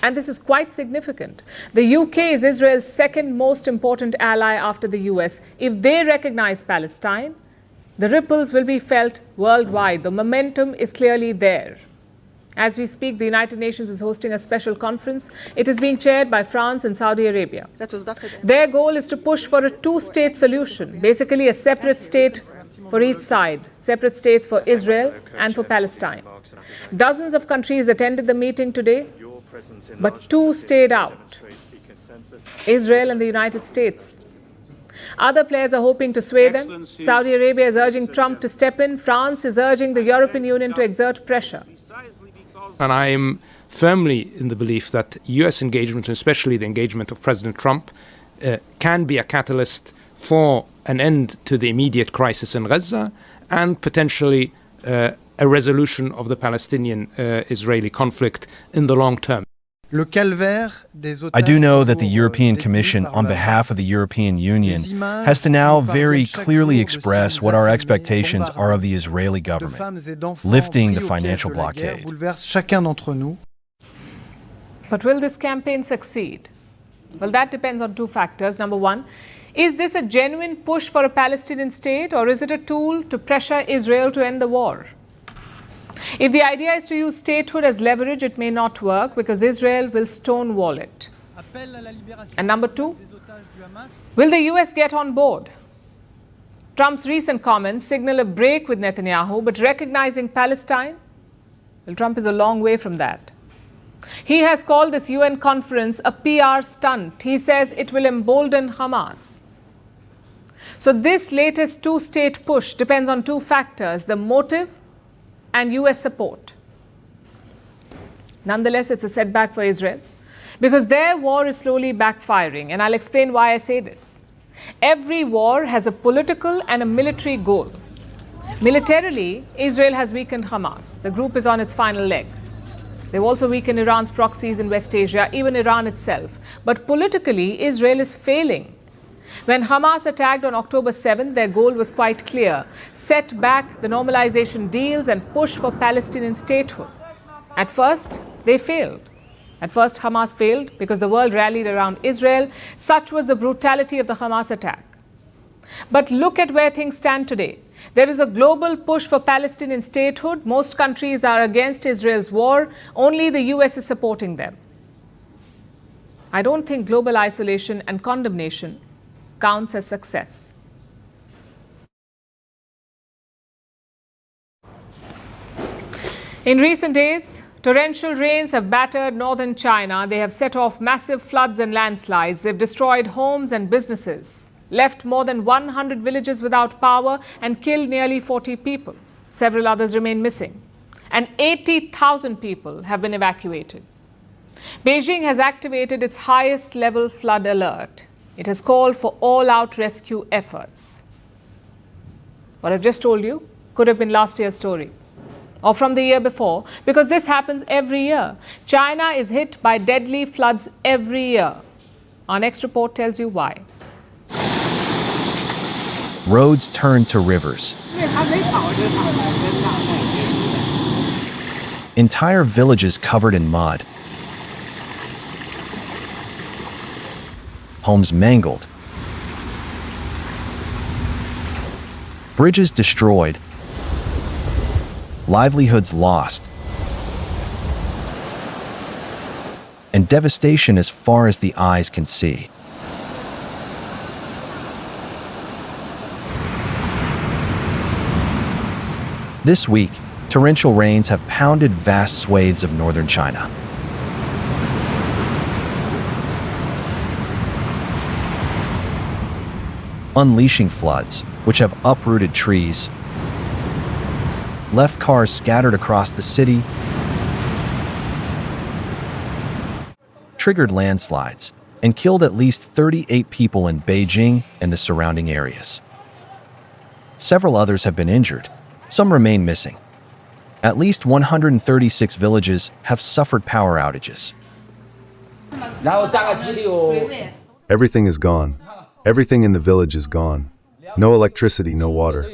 And this is quite significant. The UK is Israel's second most important ally after the US. If they recognize Palestine, the ripples will be felt worldwide. The momentum is clearly there. As we speak, the United Nations is hosting a special conference. It is being chaired by France and Saudi Arabia. Their goal is to push for a two-state solution, basically a separate state for each side, separate states for Israel and for Palestine. Dozens of countries attended the meeting today, but two stayed out: Israel and the United States. Other players are hoping to sway them. Saudi Arabia is urging Trump to step in. France is urging the European Union to exert pressure. And I am firmly in the belief that US engagement, and especially the engagement of President Trump, can be a catalyst for an end to the immediate crisis in Gaza and potentially a resolution of the Palestinian-Israeli conflict in the long term. I do know that the European Commission, on behalf of the European Union, has to now very clearly express what our expectations are of the Israeli government, lifting the financial blockade. But will this campaign succeed? Well, that depends on two factors. Number one, Is this a genuine push for a Palestinian state, or is it a tool to pressure Israel to end the war? If the idea is to use statehood as leverage, it may not work because Israel will stonewall it. And number two, will the US get on board? Trump's recent comments signal a break with Netanyahu, but recognizing Palestine? Well, Trump is a long way from that. He has called this UN conference a PR stunt. He says it will embolden Hamas. So this latest two-state push depends on two factors, the motive and US support. Nonetheless, it's a setback for Israel because their war is slowly backfiring, and I'll explain why I say this. Every war has a political and a military goal. Militarily, Israel has weakened Hamas. The group is on its final leg. They've also weakened Iran's proxies in West Asia, even Iran itself. But politically, Israel is failing. When Hamas attacked on October 7th, their goal was quite clear: set back the normalization deals and push for Palestinian statehood. At first, they failed. At first, Hamas failed because the world rallied around Israel. Such was the brutality of the Hamas attack. But look at where things stand today. There is a global push for Palestinian statehood. Most countries are against Israel's war. Only the US is supporting them. I don't think global isolation and condemnation counts as success. In recent days, torrential rains have battered northern China. They have set off massive floods and landslides. They've destroyed homes and businesses, left more than 100 villages without power, and killed nearly 40 people. Several others remain missing. And 80,000 people have been evacuated. Beijing has activated its highest level flood alert. It has called for all-out rescue efforts. What I've just told you could have been last year's story, or from the year before, because this happens every year. China is hit by deadly floods every year. Our next report tells you why. Roads turn to rivers. Entire villages covered in mud. Homes mangled. Bridges destroyed. Livelihoods lost. And devastation as far as the eyes can see. This week, torrential rains have pounded vast swathes of northern China. Unleashing floods, which have uprooted trees, left cars scattered across the city, triggered landslides, and killed at least 38 people in Beijing and the surrounding areas. Several others have been injured. Some remain missing. At least 136 villages have suffered power outages. Everything is gone. Everything in the village is gone. No electricity, no water.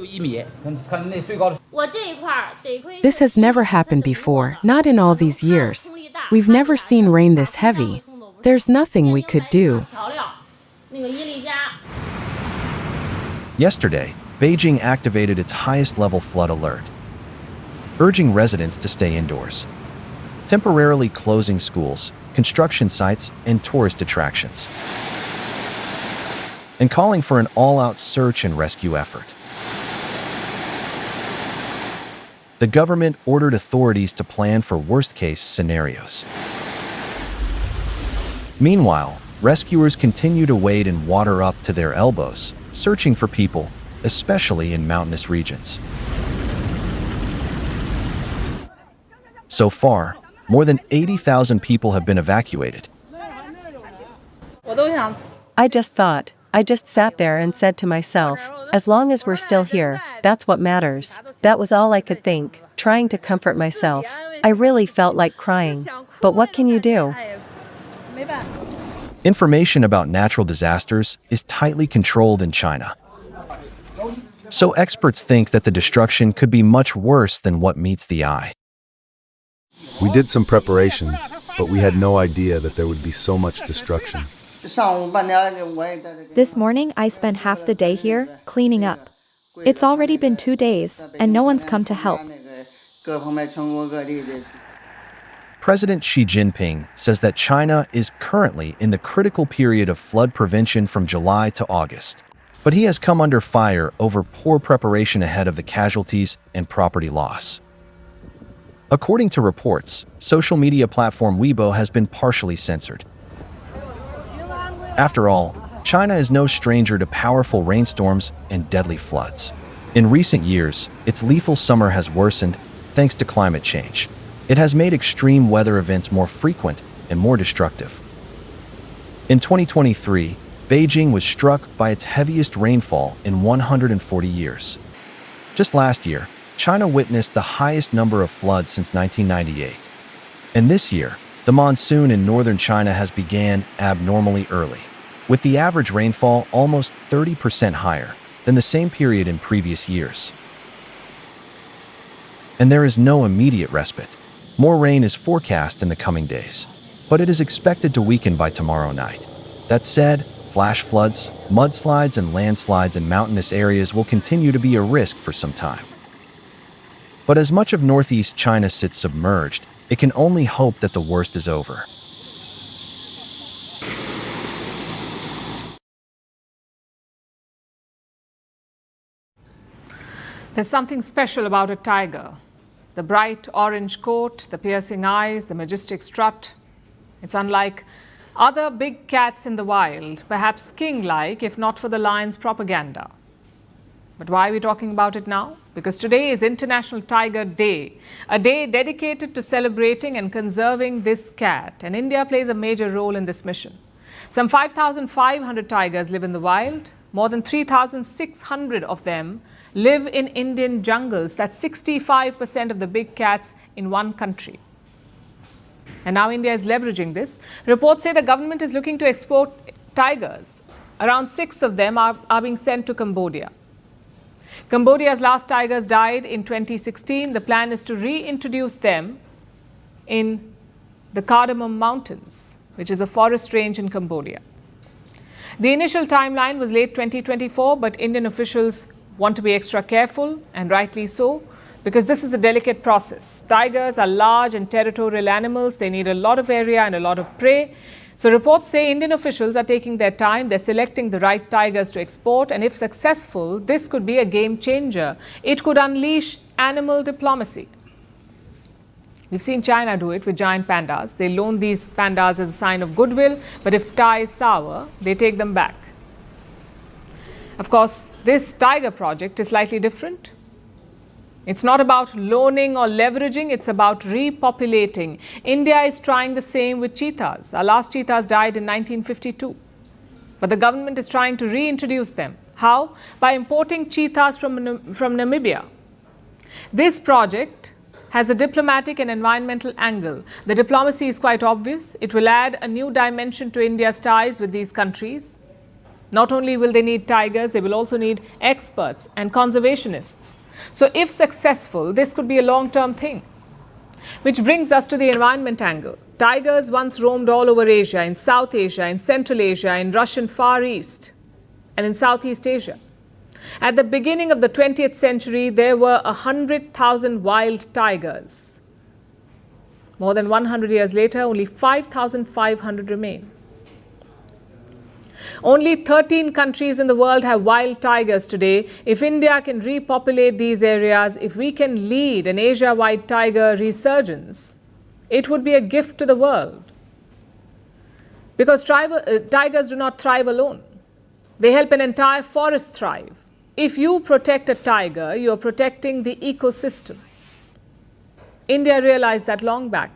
This has never happened before, not in all these years. We've never seen rain this heavy. There's nothing we could do. Yesterday, Beijing activated its highest level flood alert, urging residents to stay indoors, temporarily closing schools, construction sites, and tourist attractions, and calling for an all-out search and rescue effort. The government ordered authorities to plan for worst-case scenarios. Meanwhile, rescuers continue to wade in water up to their elbows, searching for people, especially in mountainous regions. So far, more than 80,000 people have been evacuated. I just sat there and said to myself, as long as we're still here, that's what matters. That was all I could think, trying to comfort myself. I really felt like crying. But what can you do? Information about natural disasters is tightly controlled in China. So experts think that the destruction could be much worse than what meets the eye. We did some preparations, but we had no idea that there would be so much destruction. This morning, I spent half the day here, cleaning up. It's already been 2 days, and no one's come to help. President Xi Jinping says that China is currently in the critical period of flood prevention from July to August. But he has come under fire over poor preparation ahead of the casualties and property loss. According to reports, social media platform Weibo has been partially censored. After all, China is no stranger to powerful rainstorms and deadly floods. In recent years, its lethal summer has worsened thanks to climate change. It has made extreme weather events more frequent and more destructive. In 2023, Beijing was struck by its heaviest rainfall in 140 years. Just last year, China witnessed the highest number of floods since 1998. And this year, the monsoon in northern China has begun abnormally early, with the average rainfall almost 30% higher than the same period in previous years. And there is no immediate respite. More rain is forecast in the coming days, but it is expected to weaken by tomorrow night. That said, flash floods, mudslides, and landslides in mountainous areas will continue to be a risk for some time. But as much of northeast China sits submerged, it can only hope that the worst is over. There's something special about a tiger. The bright orange coat, the piercing eyes, the majestic strut. It's unlike other big cats in the wild, perhaps king-like if not for the lion's propaganda. But why are we talking about it now? Because today is International Tiger Day, a day dedicated to celebrating and conserving this cat. And India plays a major role in this mission. Some 5,500 tigers live in the wild. More than 3,600 of them live in Indian jungles. That's 65% of the big cats in one country. And now India is leveraging this. Reports say the government is looking to export tigers. Around 6 of them are being sent to Cambodia. Cambodia's last tigers died in 2016. The plan is to reintroduce them in the Cardamom Mountains, which is a forest range in Cambodia. The initial timeline was late 2024, but Indian officials want to be extra careful, and rightly so, because this is a delicate process. Tigers are large and territorial animals. They need a lot of area and a lot of prey. So reports say Indian officials are taking their time. They're selecting the right tigers to export, and if successful, this could be a game changer. It could unleash animal diplomacy. We've seen China do it with giant pandas. They loan these pandas as a sign of goodwill, but if Thai is sour, they take them back. Of course, this tiger project is slightly different. It's not about loaning or leveraging, it's about repopulating. India is trying the same with cheetahs. Our last cheetahs died in 1952. But the government is trying to reintroduce them. How? By importing cheetahs from Namibia. This project has a diplomatic and environmental angle. The diplomacy is quite obvious. It will add a new dimension to India's ties with these countries. Not only will they need tigers, they will also need experts and conservationists. So if successful, this could be a long-term thing. Which brings us to the environment angle. Tigers once roamed all over Asia, in South Asia, in Central Asia, in Russian Far East, and in Southeast Asia. At the beginning of the 20th century, there were 100,000 wild tigers. More than 100 years later, only 5,500 remain. Only 13 countries in the world have wild tigers today. If India can repopulate these areas, if we can lead an Asia-wide tiger resurgence, it would be a gift to the world. Because tigers do not thrive alone. They help an entire forest thrive. If you protect a tiger, you are protecting the ecosystem. India realized that long back.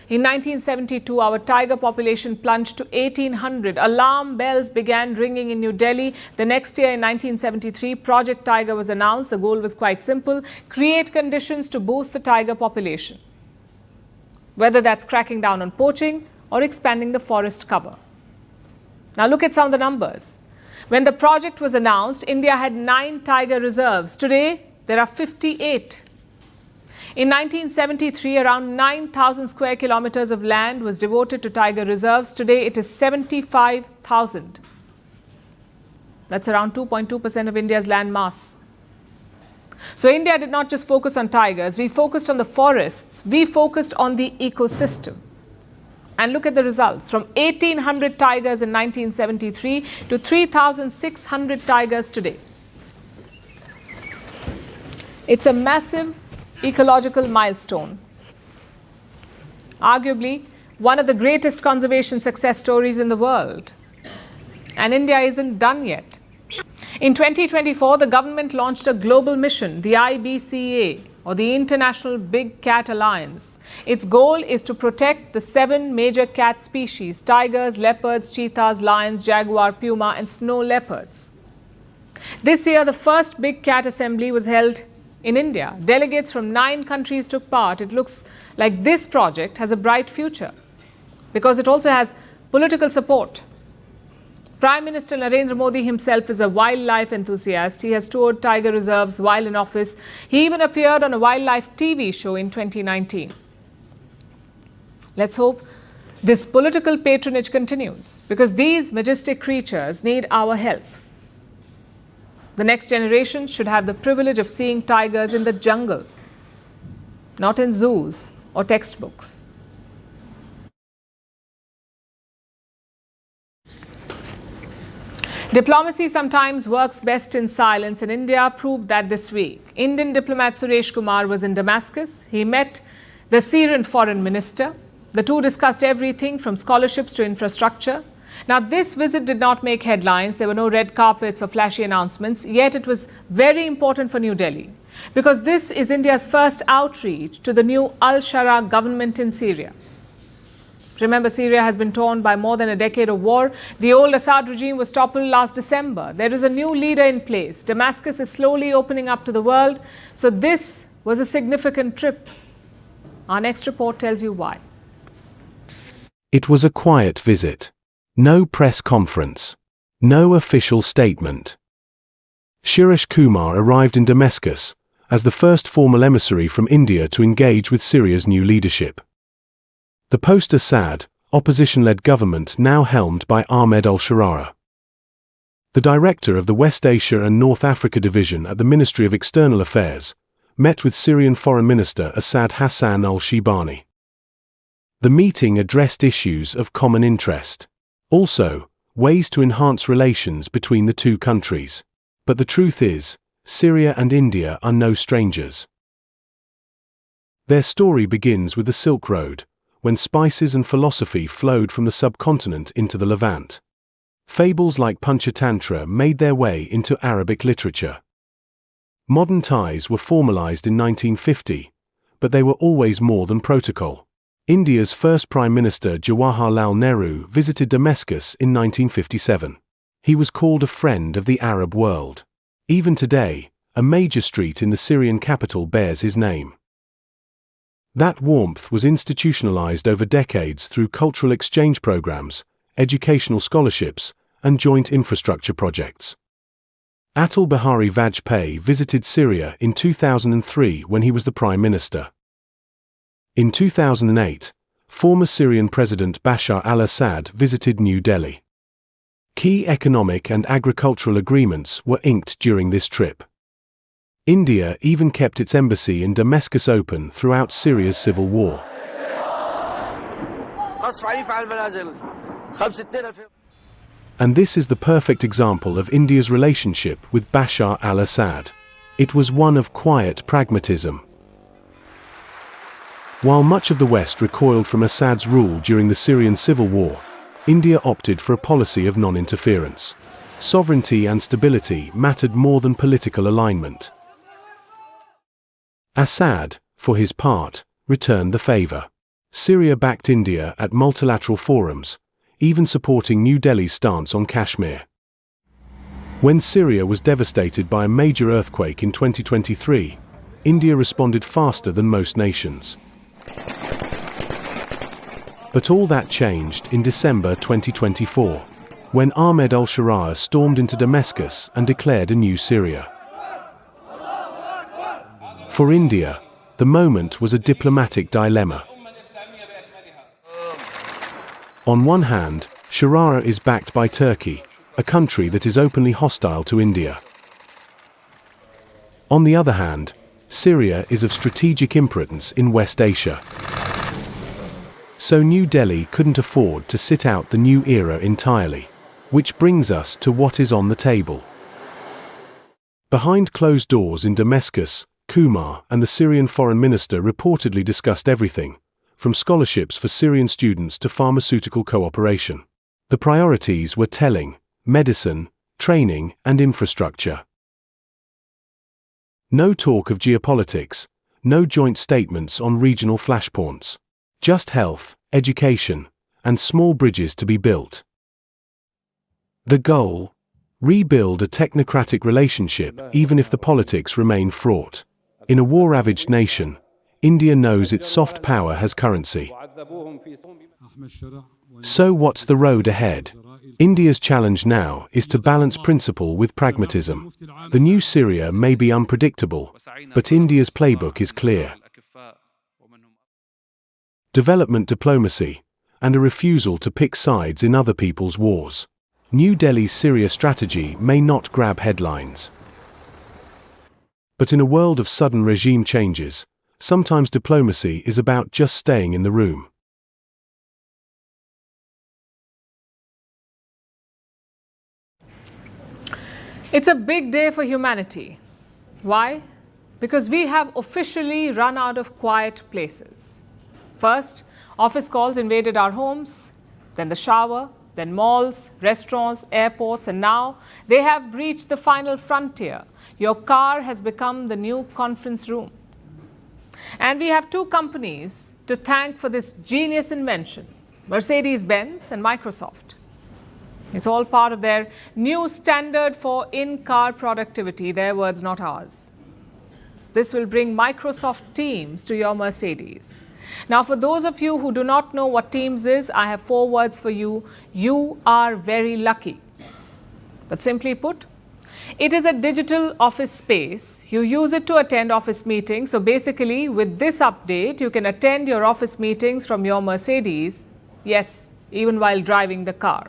In 1972, our tiger population plunged to 1,800. Alarm bells began ringing in New Delhi. The next year, in 1973, Project Tiger was announced. The goal was quite simple: create conditions to boost the tiger population. Whether that's cracking down on poaching or expanding the forest cover. Now look at some of the numbers. When the project was announced, India had 9 tiger reserves. Today, there are 58. In 1973, around 9,000 square kilometers of land was devoted to tiger reserves. Today, it is 75,000. That's around 2.2% of India's land mass. So India did not just focus on tigers. We focused on the forests. We focused on the ecosystem. And look at the results. From 1,800 tigers in 1973 to 3,600 tigers today. It's a massive ecological milestone. Arguably, one of the greatest conservation success stories in the world. And India isn't done yet. In 2024, the government launched a global mission, the IBCA, or the International Big Cat Alliance. Its goal is to protect the 7 major cat species: tigers, leopards, cheetahs, lions, jaguar, puma, and snow leopards. This year, the first Big Cat Assembly was held in India. Delegates from 9 countries took part. It looks like this project has a bright future because it also has political support. Prime Minister Narendra Modi himself is a wildlife enthusiast. He has toured tiger reserves while in office. He even appeared on a wildlife TV show in 2019. Let's hope this political patronage continues because these majestic creatures need our help. The next generation should have the privilege of seeing tigers in the jungle, not in zoos or textbooks. Diplomacy sometimes works best in silence, and India proved that this week. Indian diplomat Suresh Kumar was in Damascus. He met the Syrian foreign minister. The two discussed everything from scholarships to infrastructure. Now, this visit did not make headlines. There were no red carpets or flashy announcements. Yet it was very important for New Delhi because this is India's first outreach to the new al-Shara government in Syria. Remember, Syria has been torn by more than a decade of war. The old Assad regime was toppled last December. There is a new leader in place. Damascus is slowly opening up to the world. So this was a significant trip. Our next report tells you why. It was a quiet visit. No press conference. No official statement. Suresh Kumar arrived in Damascus as the first formal emissary from India to engage with Syria's new leadership. The post-Assad, opposition-led government now helmed by Ahmed al-Sharara. The director of the West Asia and North Africa division at the Ministry of External Affairs met with Syrian Foreign Minister Assad Hassan al-Shibani. The meeting addressed issues of common interest. Also, ways to enhance relations between the two countries. But the truth is, Syria and India are no strangers. Their story begins with the Silk Road, when spices and philosophy flowed from the subcontinent into the Levant. Fables like Panchatantra made their way into Arabic literature. Modern ties were formalized in 1950, but they were always more than protocol. India's first Prime Minister Jawaharlal Nehru visited Damascus in 1957. He was called a friend of the Arab world. Even today, a major street in the Syrian capital bears his name. That warmth was institutionalized over decades through cultural exchange programs, educational scholarships, and joint infrastructure projects. Atal Bihari Vajpayee visited Syria in 2003 when he was the Prime Minister. In 2008, former Syrian President Bashar al-Assad visited New Delhi. Key economic and agricultural agreements were inked during this trip. India even kept its embassy in Damascus open throughout Syria's civil war. And this is the perfect example of India's relationship with Bashar al-Assad. It was one of quiet pragmatism. While much of the West recoiled from Assad's rule during the Syrian civil war, India opted for a policy of non-interference. Sovereignty and stability mattered more than political alignment. Assad, for his part, returned the favor. Syria backed India at multilateral forums, even supporting New Delhi's stance on Kashmir. When Syria was devastated by a major earthquake in 2023, India responded faster than most nations. But all that changed in December 2024, when Ahmed al-Sharara stormed into Damascus and declared a new Syria. For India, the The moment was a diplomatic dilemma. On one hand, Sharara is backed by Turkey, a country that is openly hostile to India. On the other hand, Syria is of strategic importance in West Asia. So New Delhi couldn't afford to sit out the new era entirely. Which brings us to what is on the table. Behind closed doors in Damascus, Kumar and the Syrian foreign minister reportedly discussed everything, from scholarships for Syrian students to pharmaceutical cooperation. The priorities were telling: medicine, training, and infrastructure. No talk of geopolitics, no joint statements on regional flashpoints. Just health, education, and small bridges to be built. The goal? Rebuild a technocratic relationship even if the politics remain fraught. In a war-ravaged nation, India knows its soft power has currency. So what's the road ahead? India's challenge now is to balance principle with pragmatism. The new Syria may be unpredictable, but India's playbook is clear. Development diplomacy, and a refusal to pick sides in other people's wars. New Delhi's Syria strategy may not grab headlines. But in a world of sudden regime changes, sometimes diplomacy is about just staying in the room. It's a big day for humanity. Why? Because we have officially run out of quiet places. First, office calls invaded our homes, then the shower, then malls, restaurants, airports, and now they have breached the final frontier. Your car has become the new conference room. And we have two companies to thank for this genius invention: Mercedes-Benz and Microsoft. It's all part of their new standard for in-car productivity, their words, not ours. This will bring Microsoft Teams to your Mercedes. Now, for those of you who do not know what Teams is, I have 4 words for you. You are very lucky. But simply put, it is a digital office space. You use it to attend office meetings. So basically, with this update, you can attend your office meetings from your Mercedes, yes, even while driving the car.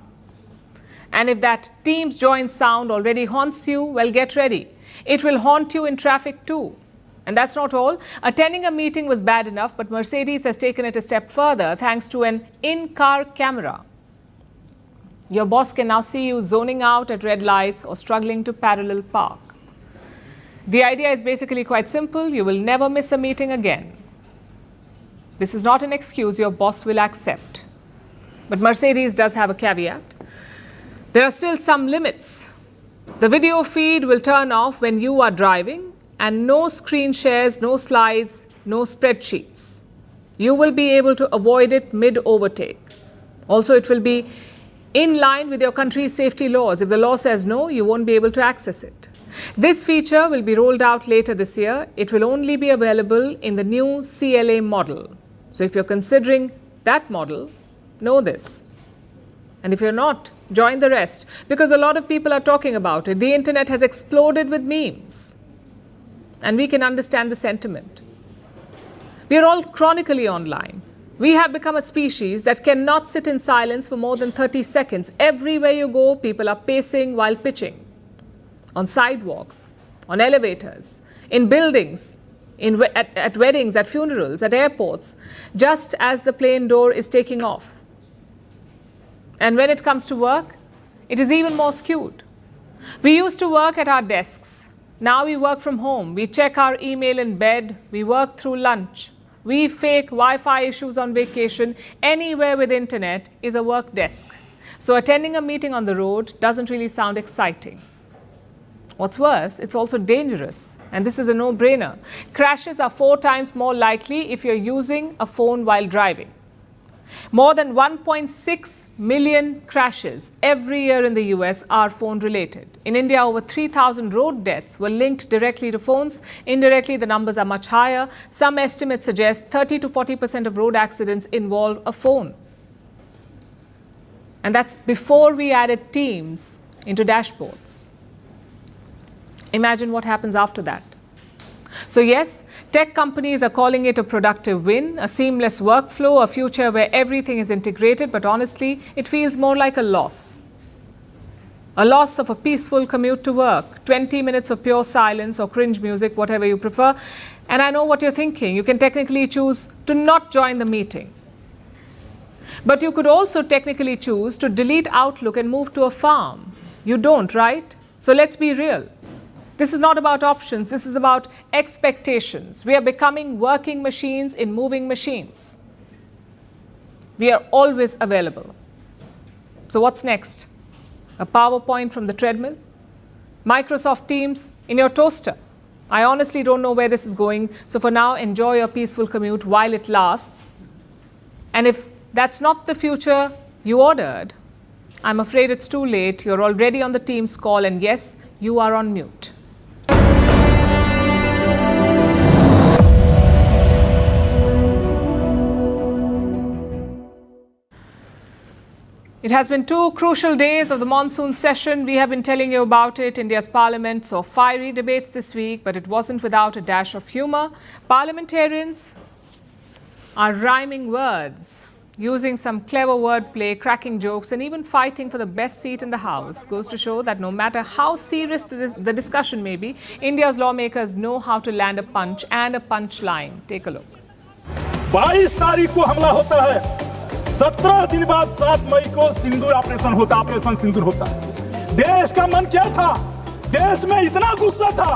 And if that Teams join sound already haunts you, well, get ready. It will haunt you in traffic too. And that's not all. Attending a meeting was bad enough, but Mercedes has taken it a step further thanks to an in-car camera. Your boss can now see you zoning out at red lights or struggling to parallel park. The idea is basically quite simple. You will never miss a meeting again. This is not an excuse your boss will accept. But Mercedes does have a caveat. There are still some limits. The video feed will turn off when you are driving, and no screen shares, no slides, no spreadsheets. You will be able to avoid it mid-overtake. Also, it will be in line with your country's safety laws. If the law says no, you won't be able to access it. This feature will be rolled out later this year. It will only be available in the new CLA model. So if you're considering that model, know this. And if you're not, join the rest, because a lot of people are talking about it. The internet has exploded with memes, and we can understand the sentiment. We are all chronically online. We have become a species that cannot sit in silence for more than 30 seconds. Everywhere you go, people are pacing while pitching. On sidewalks, on elevators, in buildings, at weddings, at funerals, at airports, just as the plane door is taking off. And when it comes to work, it is even more skewed. We used to work at our desks. Now we work from home. We check our email in bed. We work through lunch. We fake Wi-Fi issues on vacation. Anywhere with internet is a work desk. So attending a meeting on the road doesn't really sound exciting. What's worse, it's also dangerous. And this is a no-brainer. Crashes are 4 times more likely if you're using a phone while driving. More than 1.6 million crashes every year in the US are phone-related. In India, over 3,000 road deaths were linked directly to phones. Indirectly, the numbers are much higher. Some estimates suggest 30 to 40% of road accidents involve a phone. And that's before we added Teams into dashboards. Imagine what happens after that. So yes, tech companies are calling it a productive win, a seamless workflow, a future where everything is integrated, but honestly, it feels more like a loss. A loss of a peaceful commute to work, 20 minutes of pure silence or cringe music, whatever you prefer. And I know what you're thinking. You can technically choose to not join the meeting. But you could also technically choose to delete Outlook and move to a farm. You don't, right? So let's be real. This is not about options. This is about expectations. We are becoming working machines in moving machines. We are always available. So what's next? A PowerPoint from the treadmill? Microsoft Teams in your toaster? I honestly don't know where this is going. So for now, enjoy your peaceful commute while it lasts. And if that's not the future you ordered, I'm afraid it's too late. You're already on the Teams call, and yes, you are on mute. It has been 2 crucial days of the monsoon session. We have been telling you about it. India's parliament saw fiery debates this week, but it wasn't without a dash of humor. Parliamentarians are rhyming words, using some clever wordplay, cracking jokes, and even fighting for the best seat in the House. Goes to show that no matter how serious the discussion may be, India's lawmakers know how to land a punch and a punchline. Take a look. 22 तारीख को हमला होता है, 17 दिन बाद 7 मई को सिंदूर operation सिंदूर होता है। देश का मन क्या था? देश में इतना गुस्सा था,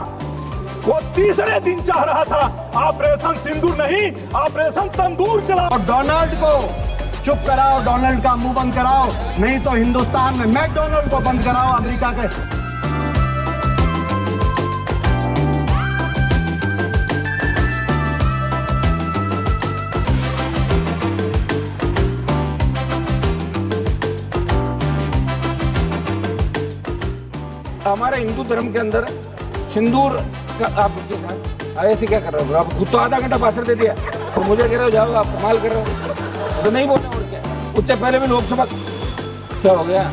वो तीसरे दिन चाह रहा था ऑपरेशन सिंदूर नहीं, ऑपरेशन तंदूर चला। और डोनाल्ड को चुप कराओ, डोनाल्ड का मुंह बंद कराओ, नहीं तो हिंदुस्तान में मैकडोनाल्ड को बंद कराओ, अमेरिका के। हमारे हिंदू धर्म के अंदर सिंदूर का आप ऐसे क्या कर रहे हो? आप खुद तो आधा घंटा भाषण दे दिया तो मुझे कह रहे हो जाओ, आप कमाल कर रहे हो। तो नहीं बोलना और क्या? उससे पहले भी लोकसभा क्या हो गया?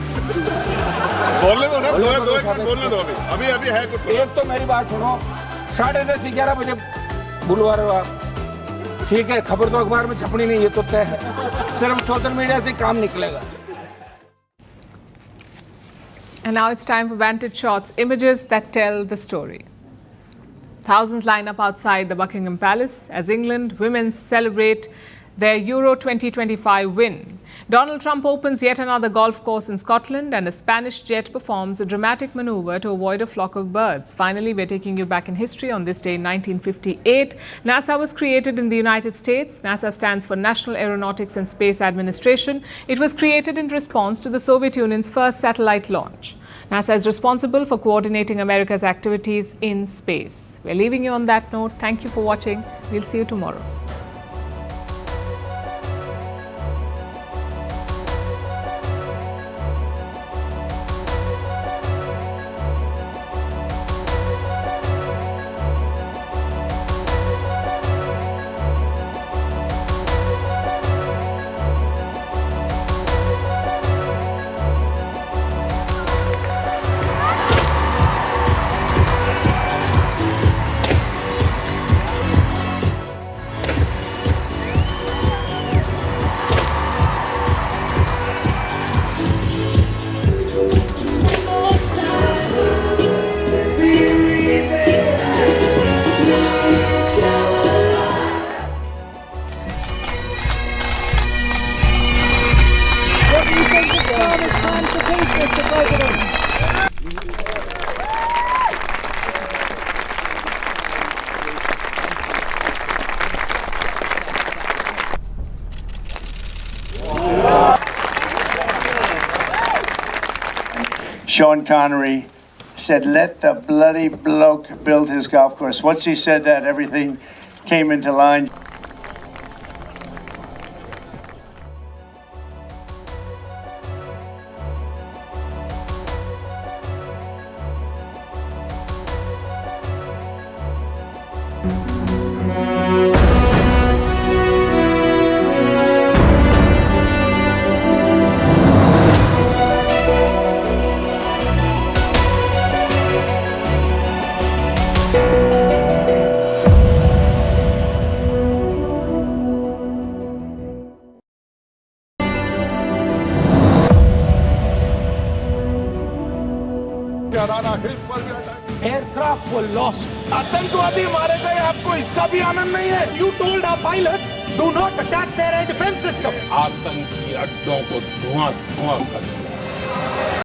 बोलने दो अभी है कुछ। एक तो मेरी बात सुनो, 10:30 11 बजे बुलवा रहे हो आप, ठीक है, खबर तो अखबार में छपनी नहीं, ये तो तय है, सिर्फ सोशल मीडिया से काम निकलेगा। And now it's time for Vantage Shots, images that tell the story. Thousands line up outside the Buckingham Palace as England women celebrate their Euro 2025 win. Donald Trump opens yet another golf course in Scotland, and a Spanish jet performs a dramatic maneuver to avoid a flock of birds. Finally, we're taking you back in history. On this day in 1958, NASA was created in the United States. NASA stands for National Aeronautics and Space Administration. It was created in response to the Soviet Union's first satellite launch. NASA is responsible for coordinating America's activities in space. We're leaving you on that note. Thank you for watching. We'll see you tomorrow. Sean Connery said, "Let the bloody bloke build his golf course." Once he said that, everything came into line. Rana Hills पर भी attack. Aircraft were lost. आतंकवादी मारे गए, आपको इसका भी आनंद नहीं है? You told our pilots, do not attack their air defense system. आतंकी अड्डों को धुआं धुआं कर दिया।